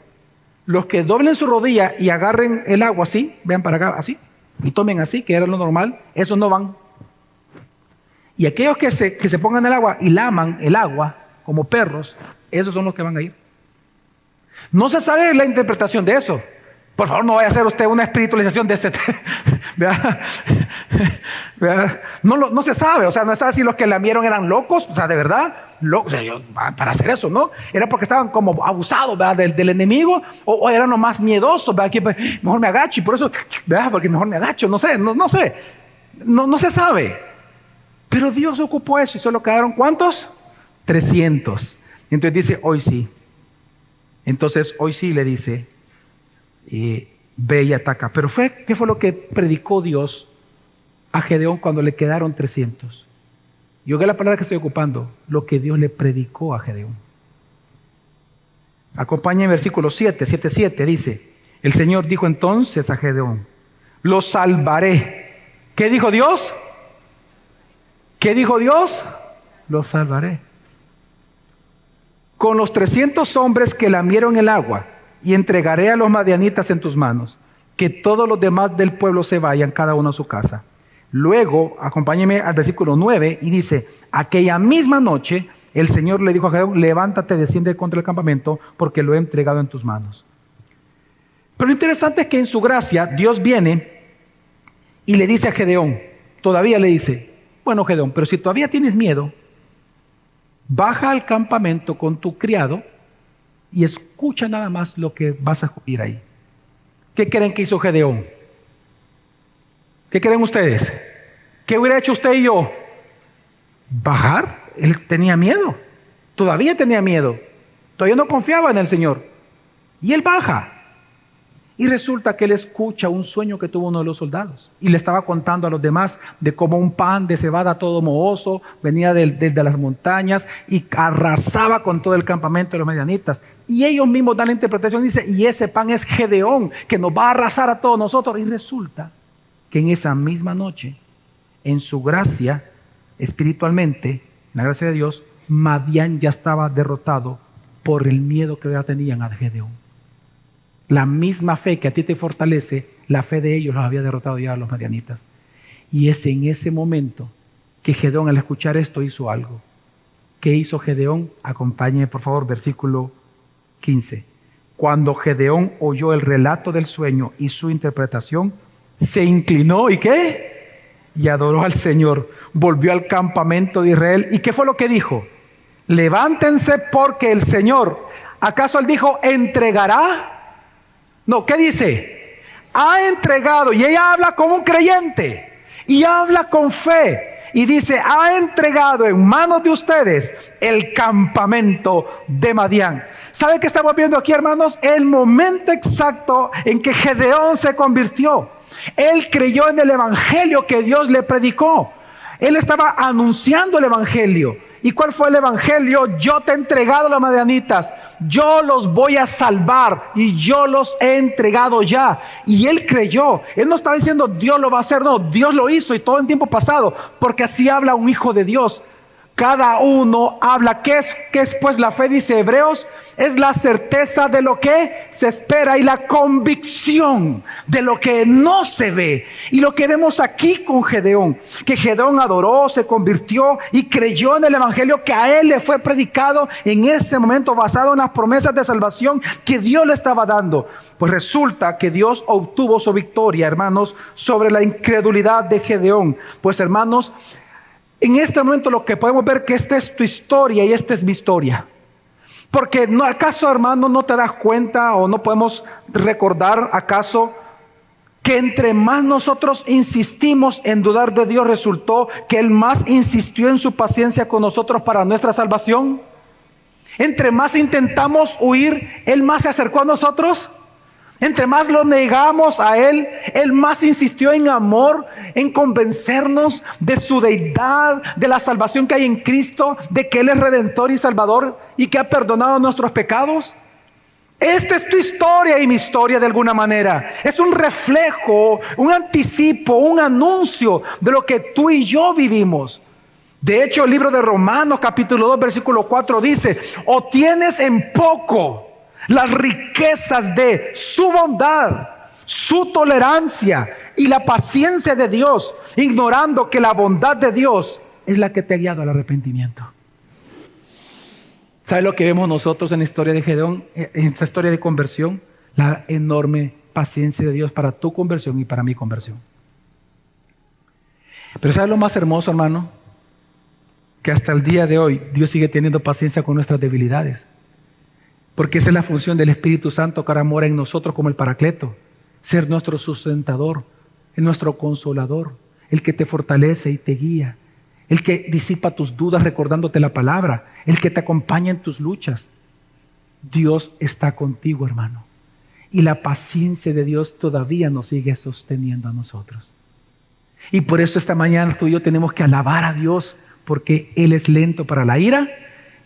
Los que doblen su rodilla y agarren el agua así, vean para acá, así, y tomen así, que era lo normal, esos no van. Y aquellos que se pongan en el agua y laman el agua, como perros, esos son los que van a ir. No se sabe la interpretación de eso. Por favor, no vaya a hacer usted una espiritualización de este tema. No se sabe, o sea, no se sabe si los que lamieron eran locos, o sea, de verdad, para hacer eso, ¿no? Era porque estaban como abusados, ¿verdad? Del enemigo, o eran nomás miedosos, ¿verdad? Que mejor me agacho, y por eso, ¿verdad? Porque mejor me agacho, no sé, no se sabe. Pero Dios ocupó eso y solo quedaron ¿cuántos? 300. Entonces dice, hoy sí. Entonces hoy sí le dice, ve y ataca. Pero ¿qué fue lo que predicó Dios a Gedeón cuando le quedaron 300? Yo que la palabra que estoy ocupando, lo que Dios le predicó a Gedeón. Acompaña en versículo 7, dice, el Señor dijo entonces a Gedeón, lo salvaré. ¿Qué dijo Dios? ¿Qué dijo Dios? Lo salvaré. Con los 300 hombres que lamieron el agua, y entregaré a los madianitas en tus manos, que todos los demás del pueblo se vayan, cada uno a su casa. Luego, acompáñeme al versículo 9, y dice, aquella misma noche, el Señor le dijo a Gedeón, levántate, desciende contra el campamento, porque lo he entregado en tus manos. Pero lo interesante es que en su gracia, Dios viene y le dice a Gedeón, todavía le dice, bueno Gedeón, pero si todavía tienes miedo, baja al campamento con tu criado y escucha nada más lo que vas a oír ahí. ¿Qué creen que hizo Gedeón? ¿Qué creen ustedes? ¿Qué hubiera hecho usted y yo? Bajar. Él tenía miedo. Todavía tenía miedo. Todavía no confiaba en el Señor. Y él baja. Y resulta que él escucha un sueño que tuvo uno de los soldados. Y le estaba contando a los demás de cómo un pan de cebada todo mohoso venía desde las montañas y arrasaba con todo el campamento de los madianitas. Y ellos mismos dan la interpretación, dice, y ese pan es Gedeón, que nos va a arrasar a todos nosotros. Y resulta que en esa misma noche, en su gracia, espiritualmente, en la gracia de Dios, Madián ya estaba derrotado por el miedo que ya tenían a Gedeón. La misma fe que a ti te fortalece, la fe de ellos los había derrotado ya a los madianitas. Y es en ese momento que Gedeón, al escuchar esto, hizo algo. ¿Qué hizo Gedeón? Acompáñeme por favor, versículo 15. Cuando Gedeón oyó el relato del sueño y su interpretación, se inclinó ¿y qué? Y adoró al Señor. Volvió al campamento de Israel. ¿Y qué fue lo que dijo? Levántense porque el Señor, ¿acaso él dijo entregará? No, ¿qué dice? Ha entregado, y ella habla como un creyente, y habla con fe, y dice, ha entregado en manos de ustedes el campamento de Madián. ¿Sabe qué estamos viendo aquí, hermanos? El momento exacto en que Gedeón se convirtió. Él creyó en el evangelio que Dios le predicó. Él estaba anunciando el evangelio. ¿Y cuál fue el evangelio? Yo te he entregado a los madianitas, yo los voy a salvar y yo los he entregado ya. Y él creyó. Él no estaba diciendo Dios lo va a hacer, no, Dios lo hizo y todo en tiempo pasado, porque así habla un hijo de Dios. Cada uno habla. ¿Qué es pues la fe? Dice Hebreos, es la certeza de lo que se espera y la convicción de lo que no se ve. Y lo que vemos aquí con Gedeón, que Gedeón adoró, se convirtió y creyó en el evangelio que a él le fue predicado en este momento, basado en las promesas de salvación que Dios le estaba dando. Pues resulta que Dios obtuvo su victoria, hermanos, sobre la incredulidad de Gedeón. Pues hermanos, en este momento lo que podemos ver que esta es tu historia y esta es mi historia. Porque no, ¿acaso, hermano, no te das cuenta o no podemos recordar acaso que entre más nosotros insistimos en dudar de Dios, resultó que Él más insistió en su paciencia con nosotros para nuestra salvación? Entre más intentamos huir, Él más se acercó a nosotros. Entre más lo negamos a Él, Él más insistió en amor, en convencernos de su deidad, de la salvación que hay en Cristo, de que Él es Redentor y Salvador y que ha perdonado nuestros pecados. Esta es tu historia y mi historia de alguna manera. Es un reflejo, un anticipo, un anuncio de lo que tú y yo vivimos. De hecho, el libro de Romanos capítulo 2 versículo 4 dice, o tienes en poco las riquezas de su bondad, su tolerancia y la paciencia de Dios, ignorando que la bondad de Dios es la que te ha guiado al arrepentimiento. ¿Sabe lo que vemos nosotros en la historia de Gedeón, en esta historia de conversión? La enorme paciencia de Dios para tu conversión y para mi conversión. Pero ¿sabe lo más hermoso, hermano? Que hasta el día de hoy Dios sigue teniendo paciencia con nuestras debilidades. Porque esa es la función del Espíritu Santo que ahora mora en nosotros como el Paracleto. Ser nuestro sustentador, nuestro consolador, el que te fortalece y te guía, el que disipa tus dudas recordándote la palabra, el que te acompaña en tus luchas. Dios está contigo, hermano. Y la paciencia de Dios todavía nos sigue sosteniendo a nosotros. Y por eso esta mañana tú y yo tenemos que alabar a Dios, porque Él es lento para la ira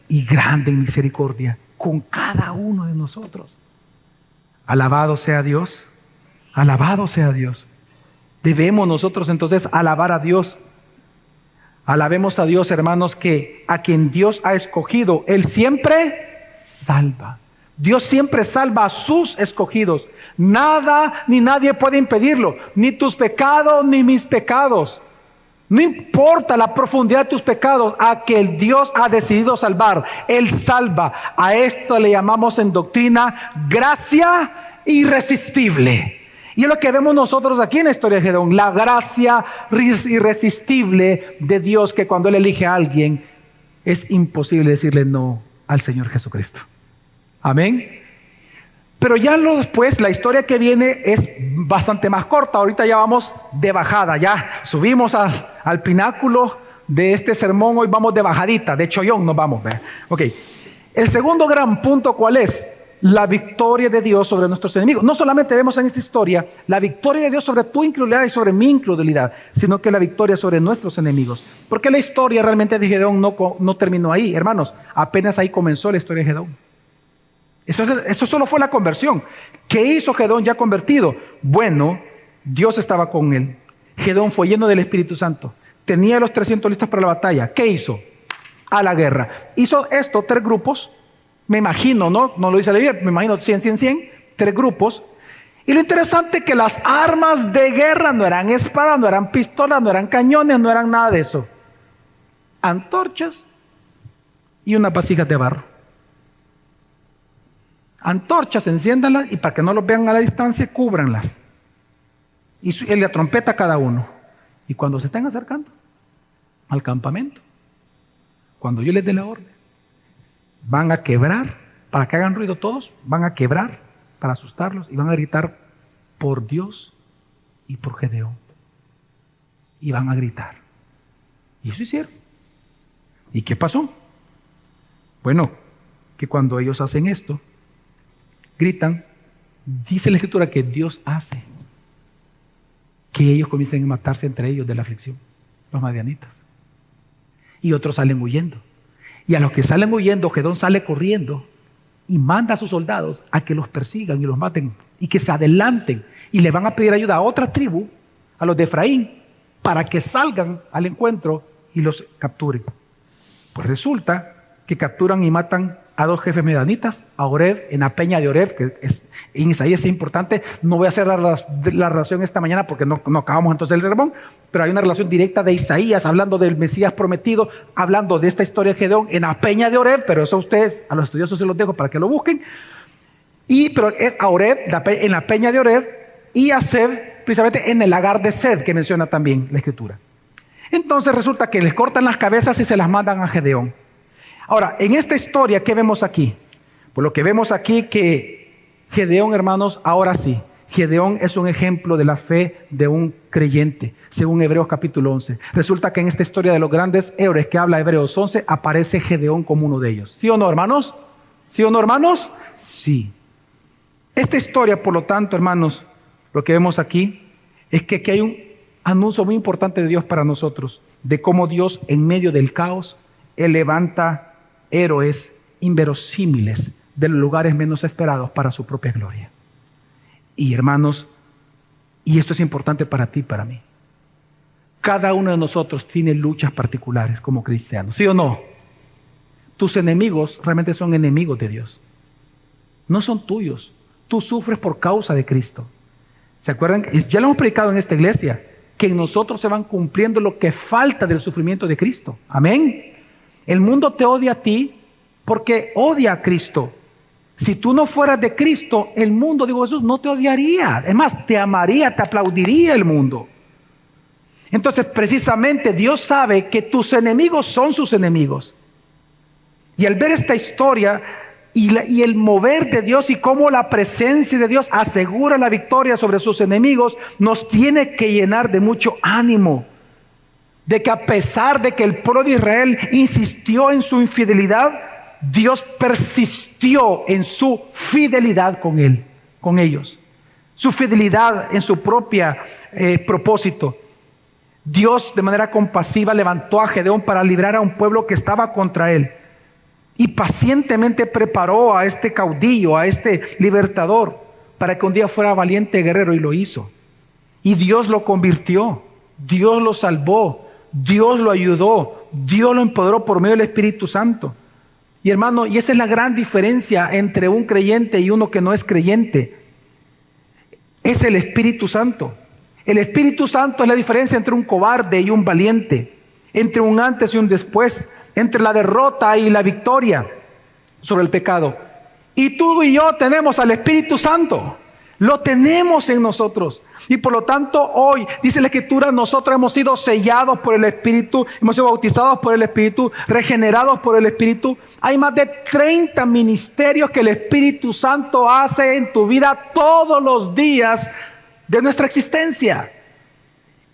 y grande en misericordia con cada uno de nosotros. Alabado sea Dios. Alabado sea Dios. Debemos nosotros entonces alabar a Dios. Alabemos a Dios, hermanos, que a quien Dios ha escogido, Él siempre salva. Dios siempre salva a sus escogidos. Nada ni nadie puede impedirlo, ni tus pecados ni mis pecados. No importa la profundidad de tus pecados, a que el Dios ha decidido salvar, Él salva. A esto le llamamos en doctrina gracia irresistible. Y es lo que vemos nosotros aquí en la historia de Gedeón, la gracia irresistible de Dios, que cuando Él elige a alguien, es imposible decirle no al Señor Jesucristo. Amén. Pero ya después, la historia que viene es bastante más corta. Ahorita ya vamos de bajada, ya subimos al pináculo de este sermón. Hoy vamos de bajadita, de chollón nos vamos. Ok, el segundo gran punto, ¿cuál es? La victoria de Dios sobre nuestros enemigos. No solamente vemos en esta historia la victoria de Dios sobre tu incredulidad y sobre mi incredulidad, sino que la victoria sobre nuestros enemigos. Porque la historia realmente de Gedeón no terminó ahí, hermanos. Apenas ahí comenzó la historia de Gedeón. Eso solo fue la conversión. ¿Qué hizo Gedeón ya convertido? Bueno, Dios estaba con él. Gedeón fue lleno del Espíritu Santo. Tenía los 300 listos para la batalla. ¿Qué hizo? A la guerra. Hizo esto, 3 grupos. Me imagino, no lo dice la Biblia, me imagino 100, 3 grupos. Y lo interesante es que las armas de guerra no eran espadas, no eran pistolas, no eran cañones, no eran nada de eso. Antorchas y unas vasijas de barro. Antorchas, enciéndanlas y para que no los vean a la distancia, cúbranlas. Y la trompeta a cada uno. Y cuando se estén acercando al campamento, cuando yo les dé la orden, van a quebrar, para que hagan ruido todos, van a quebrar para asustarlos y van a gritar por Dios y por Gedeón. Y van a gritar. Y eso hicieron. ¿Y qué pasó? Bueno, que cuando ellos hacen esto, gritan, dice la Escritura que Dios hace que ellos comiencen a matarse entre ellos de la aflicción, los madianitas. Y otros salen huyendo. Y a los que salen huyendo, Gedeón sale corriendo y manda a sus soldados a que los persigan y los maten y que se adelanten. Y le van a pedir ayuda a otra tribu, a los de Efraín, para que salgan al encuentro y los capturen. Pues resulta que capturan y matan a 2 jefes medianitas, a Oreb, en la peña de Oreb, que en Isaías es importante. No voy a hacer la relación esta mañana porque no acabamos entonces el sermón, pero hay una relación directa de Isaías hablando del Mesías prometido, hablando de esta historia de Gedeón en la peña de Oreb, pero eso a ustedes, a los estudiosos se los dejo para que lo busquen. Pero es a Oreb, en la peña de Oreb, y a Seb, precisamente en el lagar de Seb, que menciona también la Escritura. Entonces resulta que les cortan las cabezas y se las mandan a Gedeón. Ahora, en esta historia, ¿qué vemos aquí? Pues lo que vemos aquí que Gedeón, hermanos, ahora sí, Gedeón es un ejemplo de la fe de un creyente, según Hebreos capítulo 11. Resulta que en esta historia de los grandes héroes que habla Hebreos 11, aparece Gedeón como uno de ellos. ¿Sí o no, hermanos? ¿Sí o no, hermanos? Sí. Esta historia, por lo tanto, hermanos, lo que vemos aquí es que aquí hay un anuncio muy importante de Dios para nosotros, de cómo Dios en medio del caos, Él levanta héroes inverosímiles de los lugares menos esperados para su propia gloria. Y hermanos, y esto es importante para ti y para mí, cada uno de nosotros tiene luchas particulares como cristianos, ¿sí o no? Tus enemigos realmente son enemigos de Dios, no son tuyos. Tú sufres por causa de Cristo. ¿Se acuerdan? Ya lo hemos predicado en esta iglesia, que en nosotros se van cumpliendo lo que falta del sufrimiento de Cristo. Amén. El mundo te odia a ti porque odia a Cristo. Si tú no fueras de Cristo, el mundo, digo Jesús, no te odiaría. Es más, te amaría, te aplaudiría el mundo. Entonces, precisamente Dios sabe que tus enemigos son sus enemigos. Y al ver esta historia y el mover de Dios y cómo la presencia de Dios asegura la victoria sobre sus enemigos, nos tiene que llenar de mucho ánimo, de que a pesar de que el pueblo de Israel insistió en su infidelidad, Dios persistió en su fidelidad con él, con ellos. Su fidelidad en su propia propósito. Dios de manera compasiva levantó a Gedeón para librar a un pueblo que estaba contra él. Y pacientemente preparó a este caudillo, a este libertador, para que un día fuera valiente guerrero, y lo hizo. Y Dios lo convirtió, Dios lo salvó, Dios lo ayudó, Dios lo empoderó por medio del Espíritu Santo. Y hermano, y esa es la gran diferencia entre un creyente y uno que no es creyente. Es el Espíritu Santo. El Espíritu Santo es la diferencia entre un cobarde y un valiente, entre un antes y un después, entre la derrota y la victoria sobre el pecado. Y tú y yo tenemos al Espíritu Santo. Lo tenemos en nosotros. Y por lo tanto hoy, dice la Escritura, nosotros hemos sido sellados por el Espíritu, hemos sido bautizados por el Espíritu, regenerados por el Espíritu. Hay más de 30 ministerios que el Espíritu Santo hace en tu vida todos los días de nuestra existencia.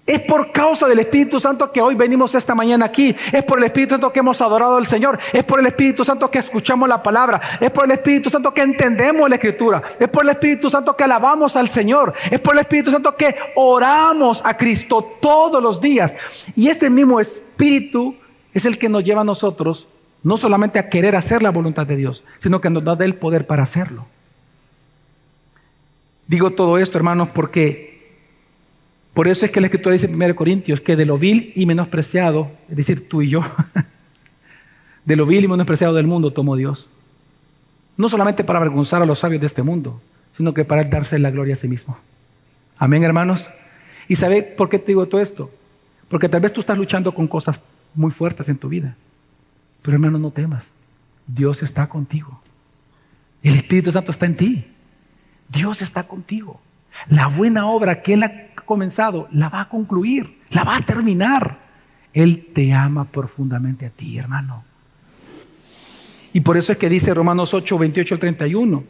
Es por causa del Espíritu Santo que hoy venimos esta mañana aquí. Es por el Espíritu Santo que hemos adorado al Señor. Es por el Espíritu Santo que escuchamos la palabra. Es por el Espíritu Santo que entendemos la Escritura. Es por el Espíritu Santo que alabamos al Señor. Es por el Espíritu Santo que oramos a Cristo todos los días. Y ese mismo Espíritu es el que nos lleva a nosotros no solamente a querer hacer la voluntad de Dios, sino que nos da el poder para hacerlo. Digo todo esto, hermanos, porque por eso es que la Escritura dice en 1 Corintios que de lo vil y menospreciado, es decir, tú y yo, de lo vil y menospreciado del mundo tomó Dios. No solamente para avergonzar a los sabios de este mundo, sino que para darse la gloria a sí mismo. Amén, hermanos. ¿Y sabe por qué te digo todo esto? Porque tal vez tú estás luchando con cosas muy fuertes en tu vida. Pero hermano, no temas. Dios está contigo. El Espíritu Santo está en ti. Dios está contigo. La buena obra que Él ha comenzado, la va a concluir, la va a terminar. Él te ama profundamente a ti, hermano. Y por eso es que dice Romanos 8, 28 al 31,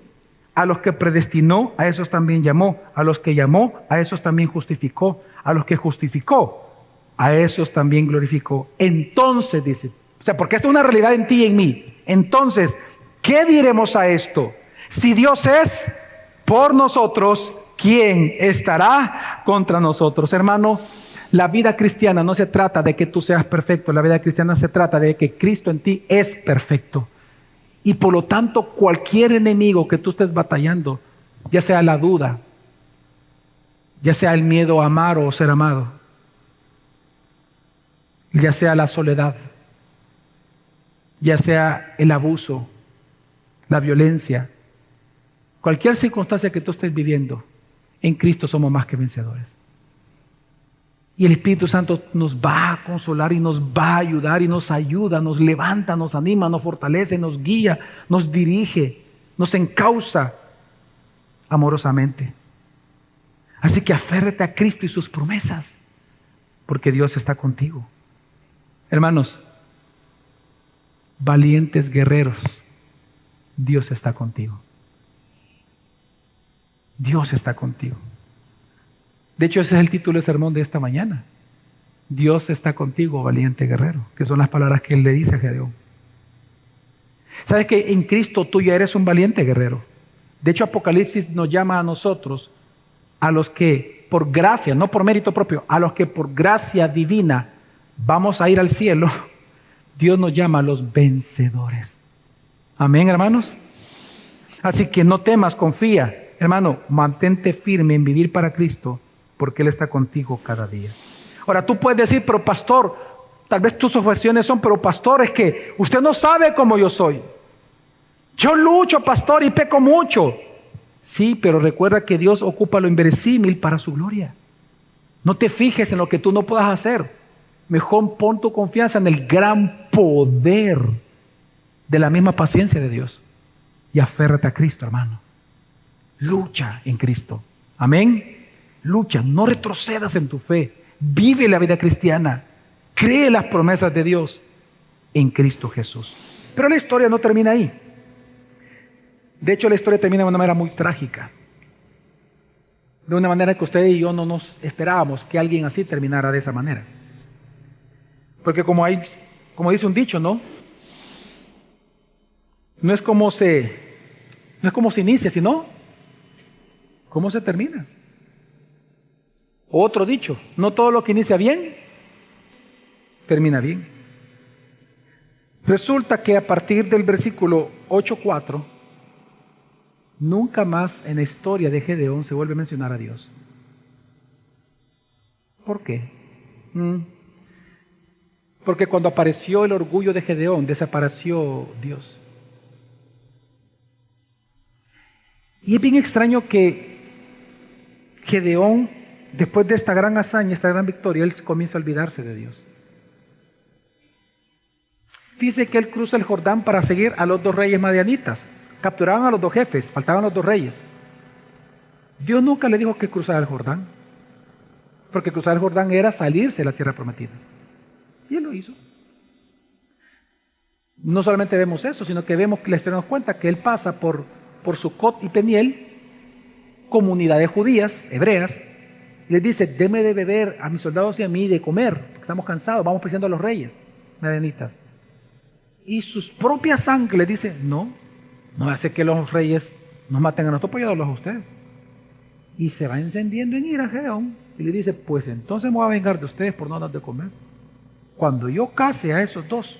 a los que predestinó, a esos también llamó, a los que llamó, a esos también justificó, a los que justificó, a esos también glorificó. Entonces dice, o sea, porque esto es una realidad en ti y en mí. Entonces, ¿qué diremos a esto? Si Dios es por nosotros, ¿quién estará contra nosotros? Hermano, la vida cristiana no se trata de que tú seas perfecto. La vida cristiana se trata de que Cristo en ti es perfecto. Y por lo tanto, cualquier enemigo que tú estés batallando, ya sea la duda, ya sea el miedo a amar o ser amado, ya sea la soledad, ya sea el abuso, la violencia, cualquier circunstancia que tú estés viviendo, en Cristo somos más que vencedores. Y el Espíritu Santo nos va a consolar y nos va a ayudar y nos ayuda, nos levanta, nos anima, nos fortalece, nos guía, nos dirige, nos encausa amorosamente. Así que aférrate a Cristo y sus promesas, porque Dios está contigo. Hermanos, valientes guerreros, Dios está contigo. Dios está contigo. De hecho, ese es el título del sermón de esta mañana. Dios está contigo, valiente guerrero, que son las palabras que Él le dice a Gedeón. ¿Sabes que en Cristo tú ya eres un valiente guerrero? De hecho, Apocalipsis nos llama a nosotros, a los que por gracia, no por mérito propio, a los que por gracia divina vamos a ir al cielo. Dios nos llama a los vencedores. Amén, hermanos. Así que no temas, confía. Hermano, mantente firme en vivir para Cristo, porque Él está contigo cada día. Ahora tú puedes decir, pero pastor, tal vez tus objeciones son, pero pastor, es que usted no sabe cómo yo soy. Yo lucho, pastor, y peco mucho. Sí, pero recuerda que Dios ocupa lo inverosímil para su gloria. No te fijes en lo que tú no puedas hacer. Mejor pon tu confianza en el gran poder de la misma paciencia de Dios. Y aférrate a Cristo, hermano. Lucha en Cristo. Amén. Lucha, no retrocedas en tu fe. Vive la vida cristiana. Cree las promesas de Dios en Cristo Jesús. Pero la historia no termina ahí. De hecho, la historia termina de una manera muy trágica. De una manera que usted y yo no nos esperábamos que alguien así terminara de esa manera. Porque como dice un dicho, ¿no? No es como se inicia, sino cómo se termina. Otro dicho, no todo lo que inicia bien, termina bien. Resulta que a partir del versículo 8:4, nunca más en la historia de Gedeón se vuelve a mencionar a Dios. ¿Por qué? Porque cuando apareció el orgullo de Gedeón, desapareció Dios. Y es bien extraño que Gedeón, después de esta gran hazaña, esta gran victoria, él comienza a olvidarse de Dios. Dice que él cruza el Jordán para seguir a los 2 reyes madianitas. Capturaban a los 2 jefes, faltaban los 2 reyes. Dios nunca le dijo que cruzara el Jordán, porque cruzar el Jordán era salirse de la tierra prometida. Y él lo hizo. No solamente vemos eso, sino que vemos que la historia nos cuenta que él pasa por Sucot y Peniel, comunidades judías, hebreas, y les dice: deme de beber a mis soldados y a mí de comer, porque estamos cansados, vamos persiguiendo a los reyes madianitas. Y sus propias ángeles dice: no hace que los reyes nos maten a nosotros, pues yo los a ustedes. Y se va encendiendo en ira Gedeón y le dice: pues entonces me voy a vengar de ustedes por no dar de comer. Cuando yo case a esos 2,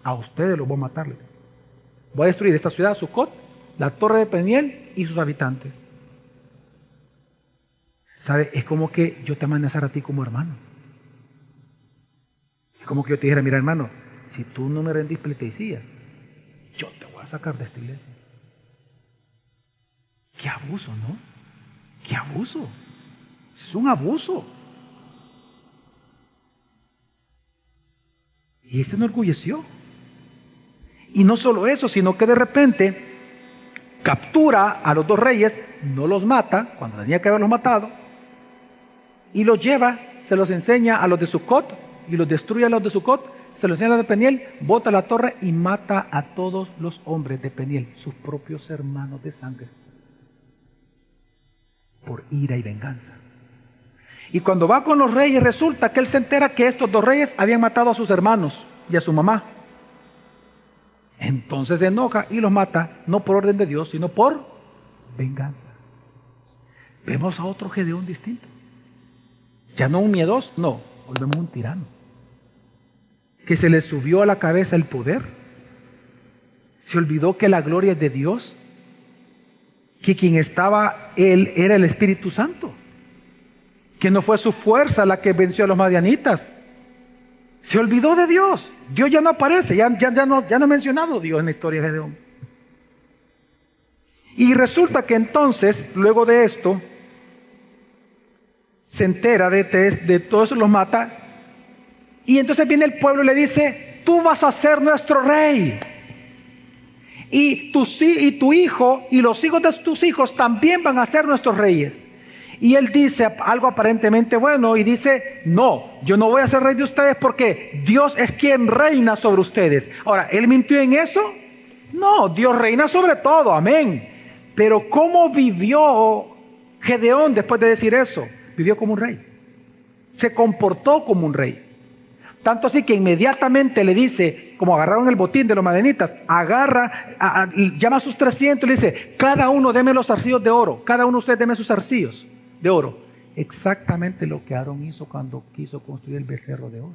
a ustedes los voy a matar. Voy a destruir esta ciudad, Sucot, la torre de Peniel y sus habitantes. ¿Sabe? Es como que yo te amenazara a ti como hermano. Es como que yo te dijera: mira, hermano, si tú no me rendís pleitesía, yo te voy a sacar de esta iglesia. ¡Qué abuso!, ¿no? ¡Qué abuso! Es un abuso. Y se enorgulleció. Y no solo eso, sino que de repente captura a los 2 reyes, no los mata cuando tenía que haberlos matado, y los lleva, se los enseña a los de Sucot, y los destruye a los de Sucot, se los enseña a los de Peniel, bota la torre y mata a todos los hombres de Peniel, sus propios hermanos de sangre, por ira y venganza. Y cuando va con los reyes, resulta que él se entera que estos 2 reyes habían matado a sus hermanos y a su mamá. Entonces se enoja y los mata, no por orden de Dios, sino por venganza. Vemos a otro Gedeón distinto. Ya no un miedoso, no, hoy vemos un tirano. Que se le subió a la cabeza el poder. Se olvidó que la gloria es de Dios. Que quien estaba él era el Espíritu Santo. Que no fue su fuerza la que venció a los madianitas. Se olvidó de Dios. Dios ya no aparece, ya no ha mencionado Dios en la historia de Gedeón. Y resulta que entonces, luego de esto, se entera de todo eso, los mata. Y entonces viene el pueblo y le dice: tú vas a ser nuestro rey. Y tu hijo y los hijos de tus hijos también van a ser nuestros reyes. Y él dice algo aparentemente bueno y dice: no, yo no voy a ser rey de ustedes porque Dios es quien reina sobre ustedes. Ahora, ¿él mintió en eso? No, Dios reina sobre todo, amén. Pero ¿cómo vivió Gedeón después de decir eso? Vivió como un rey. Se comportó como un rey. Tanto así que inmediatamente le dice, como agarraron el botín de los madianitas, llama a sus 300 y le dice: cada uno deme los zarcillos de oro, cada uno de ustedes deme sus zarcillos de oro. Exactamente lo que Aarón hizo cuando quiso construir el becerro de oro.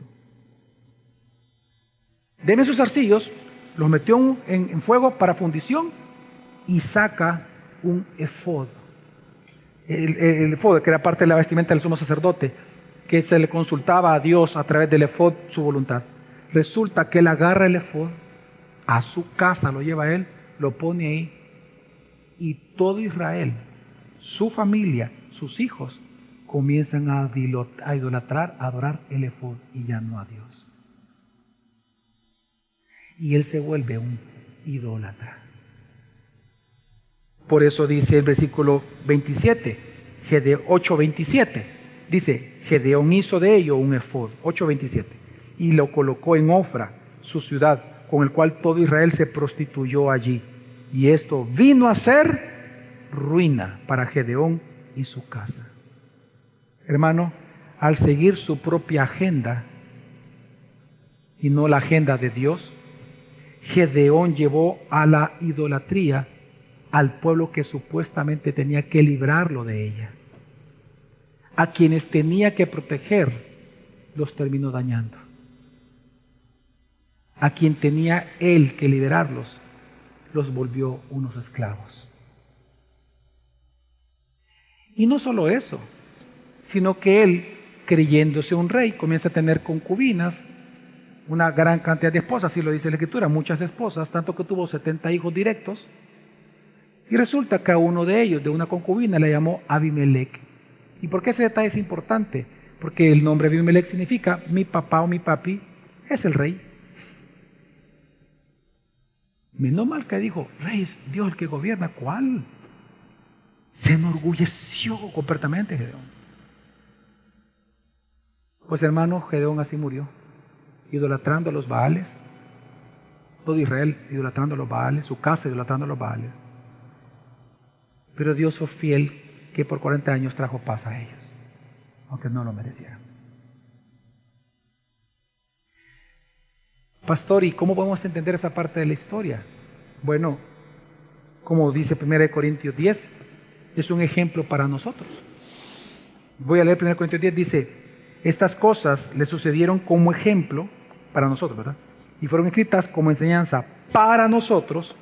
Deme sus zarcillos, los metió en fuego para fundición y saca un efod. El efod, que era parte de la vestimenta del sumo sacerdote, que se le consultaba a Dios a través del efod su voluntad. Resulta que él agarra el efod, a su casa lo lleva él, lo pone ahí, y todo Israel, su familia, sus hijos, comienzan a idolatrar, a adorar el efod y ya no a Dios. Y él se vuelve un idólatra. Por eso dice el versículo 27, 8:27, dice: Gedeón hizo de ello un efod, 8:27, y lo colocó en Ofra, su ciudad, con el cual todo Israel se prostituyó allí. Y esto vino a ser ruina para Gedeón y su casa. Hermano, al seguir su propia agenda, y no la agenda de Dios, Gedeón llevó a la idolatría al pueblo que supuestamente tenía que librarlo de ella. A quienes tenía que proteger, los terminó dañando. A quien tenía él que liberarlos, los volvió unos esclavos. Y no solo eso, sino que él, creyéndose un rey, comienza a tener concubinas, una gran cantidad de esposas, así lo dice la Escritura, muchas esposas, tanto que tuvo 70 hijos directos. Y resulta que a uno de ellos, de una concubina, le llamó Abimelech. ¿Y por qué ese detalle es importante? Porque el nombre Abimelech significa mi papá o mi papi es el rey. Menos mal que dijo, rey es Dios el que gobierna. ¿Cuál? Se enorgulleció completamente Gedeón. Pues hermano, Gedeón así murió, idolatrando a los Baales, todo Israel idolatrando a los Baales, su casa idolatrando a los Baales. Pero Dios fue fiel, que por 40 años trajo paz a ellos, aunque no lo merecieran. Pastor, ¿y cómo podemos entender esa parte de la historia? Bueno, como dice 1 Corintios 10, es un ejemplo para nosotros. Voy a leer 1 Corintios 10, dice, estas cosas le sucedieron como ejemplo para nosotros, ¿verdad? Y fueron escritas como enseñanza para nosotros,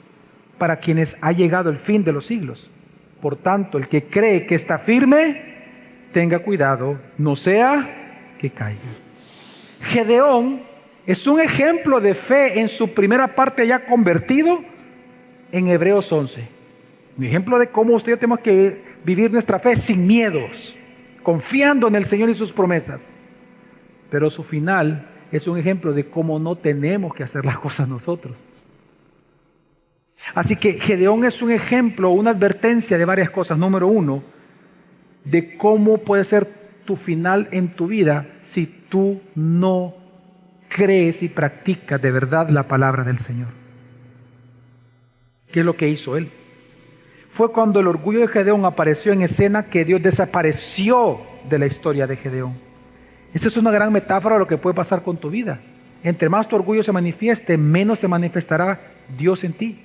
para quienes ha llegado el fin de los siglos. Por tanto, el que cree que está firme, tenga cuidado, no sea que caiga. Gedeón es un ejemplo de fe en su primera parte ya convertido en Hebreos 11. Un ejemplo de cómo usted y yo tenemos que vivir nuestra fe sin miedos, confiando en el Señor y sus promesas. Pero su final es un ejemplo de cómo no tenemos que hacer las cosas nosotros. Así que Gedeón es un ejemplo, una advertencia de varias cosas. Número uno, de cómo puede ser tu final en tu vida si tú no crees y practicas de verdad la palabra del Señor. ¿Qué es lo que hizo él? Fue cuando el orgullo de Gedeón apareció en escena que Dios desapareció de la historia de Gedeón. Esta es una gran metáfora de lo que puede pasar con tu vida. Entre más tu orgullo se manifieste, menos se manifestará Dios en ti.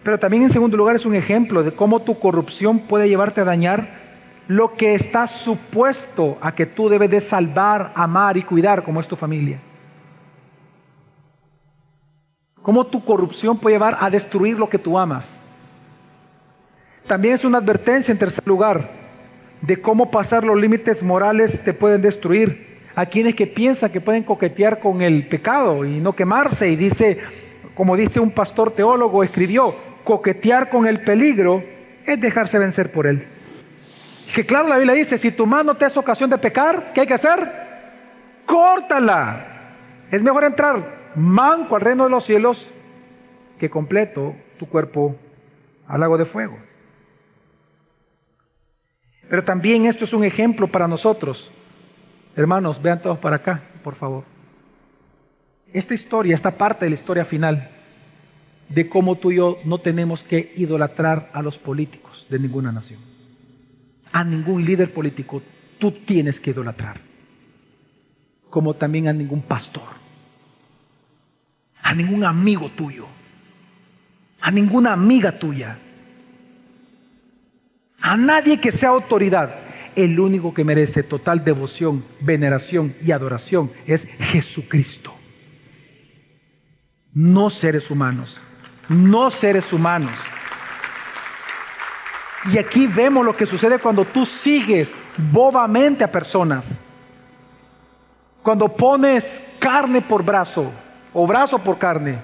Pero también en segundo lugar es un ejemplo de cómo tu corrupción puede llevarte a dañar lo que está supuesto a que tú debes de salvar, amar y cuidar, como es tu familia. Cómo tu corrupción puede llevar a destruir lo que tú amas. También es una advertencia en tercer lugar de cómo pasar los límites morales te pueden destruir. A quienes que piensan que pueden coquetear con el pecado y no quemarse, y dice, como dice un pastor teólogo, escribió, coquetear con el peligro es dejarse vencer por él. Que claro, la Biblia dice, si tu mano te es ocasión de pecar, ¿qué hay que hacer? Córtala. Es mejor entrar manco al reino de los cielos que completo tu cuerpo al lago de fuego. Pero también esto es un ejemplo para nosotros. Hermanos, vean todos para acá, por favor. Esta historia, esta parte de la historia final, de cómo tú y yo no tenemos que idolatrar a los políticos de ninguna nación. A ningún líder político tú tienes que idolatrar. Como también a ningún pastor. A ningún amigo tuyo. A ninguna amiga tuya. A nadie que sea autoridad. El único que merece total devoción, veneración y adoración es Jesucristo. No seres humanos. No seres humanos. Y aquí vemos lo que sucede cuando tú sigues bobamente a personas. Cuando pones carne por brazo o brazo por carne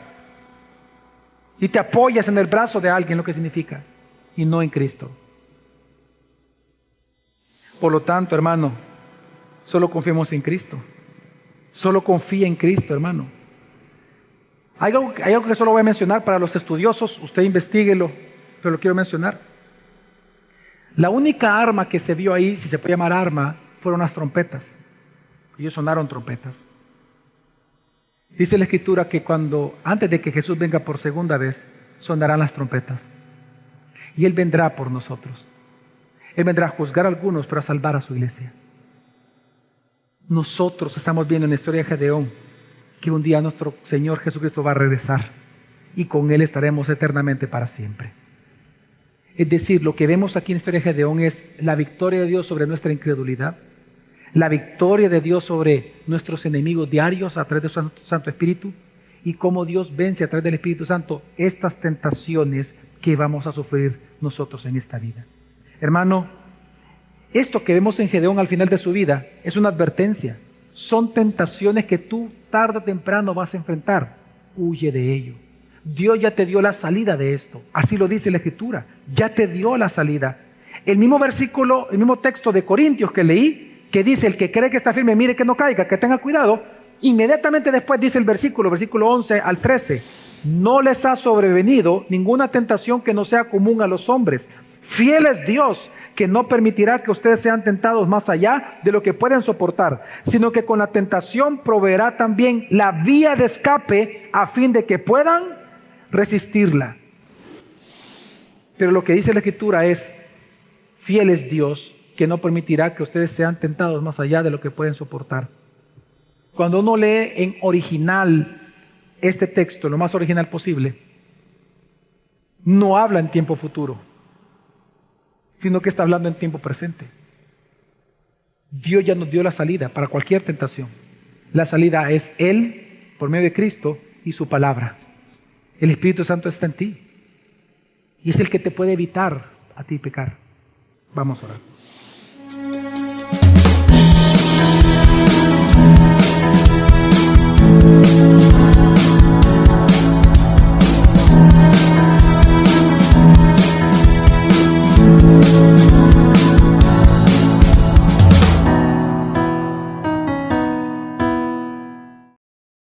y te apoyas en el brazo de alguien, lo que significa, y no en Cristo. Por lo tanto, hermano, solo confiemos en Cristo. Solo confía en Cristo, hermano. Hay algo que solo voy a mencionar para los estudiosos, usted investíguelo, pero lo quiero mencionar. La única arma que se vio ahí, si se puede llamar arma, fueron las trompetas. Ellos sonaron trompetas. Dice la Escritura que antes de que Jesús venga por segunda vez, sonarán las trompetas. Y Él vendrá por nosotros. Él vendrá a juzgar a algunos, pero a salvar a su iglesia. nosotros estamos viendo en la historia de Gedeón que un día nuestro Señor Jesucristo va a regresar y con Él estaremos eternamente para siempre. Es decir, lo que vemos aquí en la historia de Gedeón es la victoria de Dios sobre nuestra incredulidad, la victoria de Dios sobre nuestros enemigos diarios a través de su Santo Espíritu y cómo Dios vence a través del Espíritu Santo estas tentaciones que vamos a sufrir nosotros en esta vida. Hermano, esto que vemos en Gedeón al final de su vida es una advertencia. Son tentaciones que tú tarde o temprano vas a enfrentar. Huye de ello. Dios ya te dio la salida de esto. Así lo dice la Escritura. Ya te dio la salida. El mismo versículo, el mismo texto de Corintios que leí, que dice, el que cree que está firme, mire que no caiga, que tenga cuidado. Inmediatamente después dice el versículo 11 al 13, no les ha sobrevenido ninguna tentación que no sea común a los hombres. Fiel es Dios, que no permitirá que ustedes sean tentados más allá de lo que pueden soportar, sino que con la tentación proveerá también la vía de escape a fin de que puedan resistirla. Pero lo que dice la Escritura es, fiel es Dios, que no permitirá que ustedes sean tentados más allá de lo que pueden soportar. Cuando uno lee en original este texto, lo más original posible, no habla en tiempo futuro, sino que está hablando en tiempo presente. Dios ya nos dio la salida para cualquier tentación. La salida es Él, por medio de Cristo, y su palabra. El Espíritu Santo está en ti. Y es el que te puede evitar a ti pecar. Vamos a orar.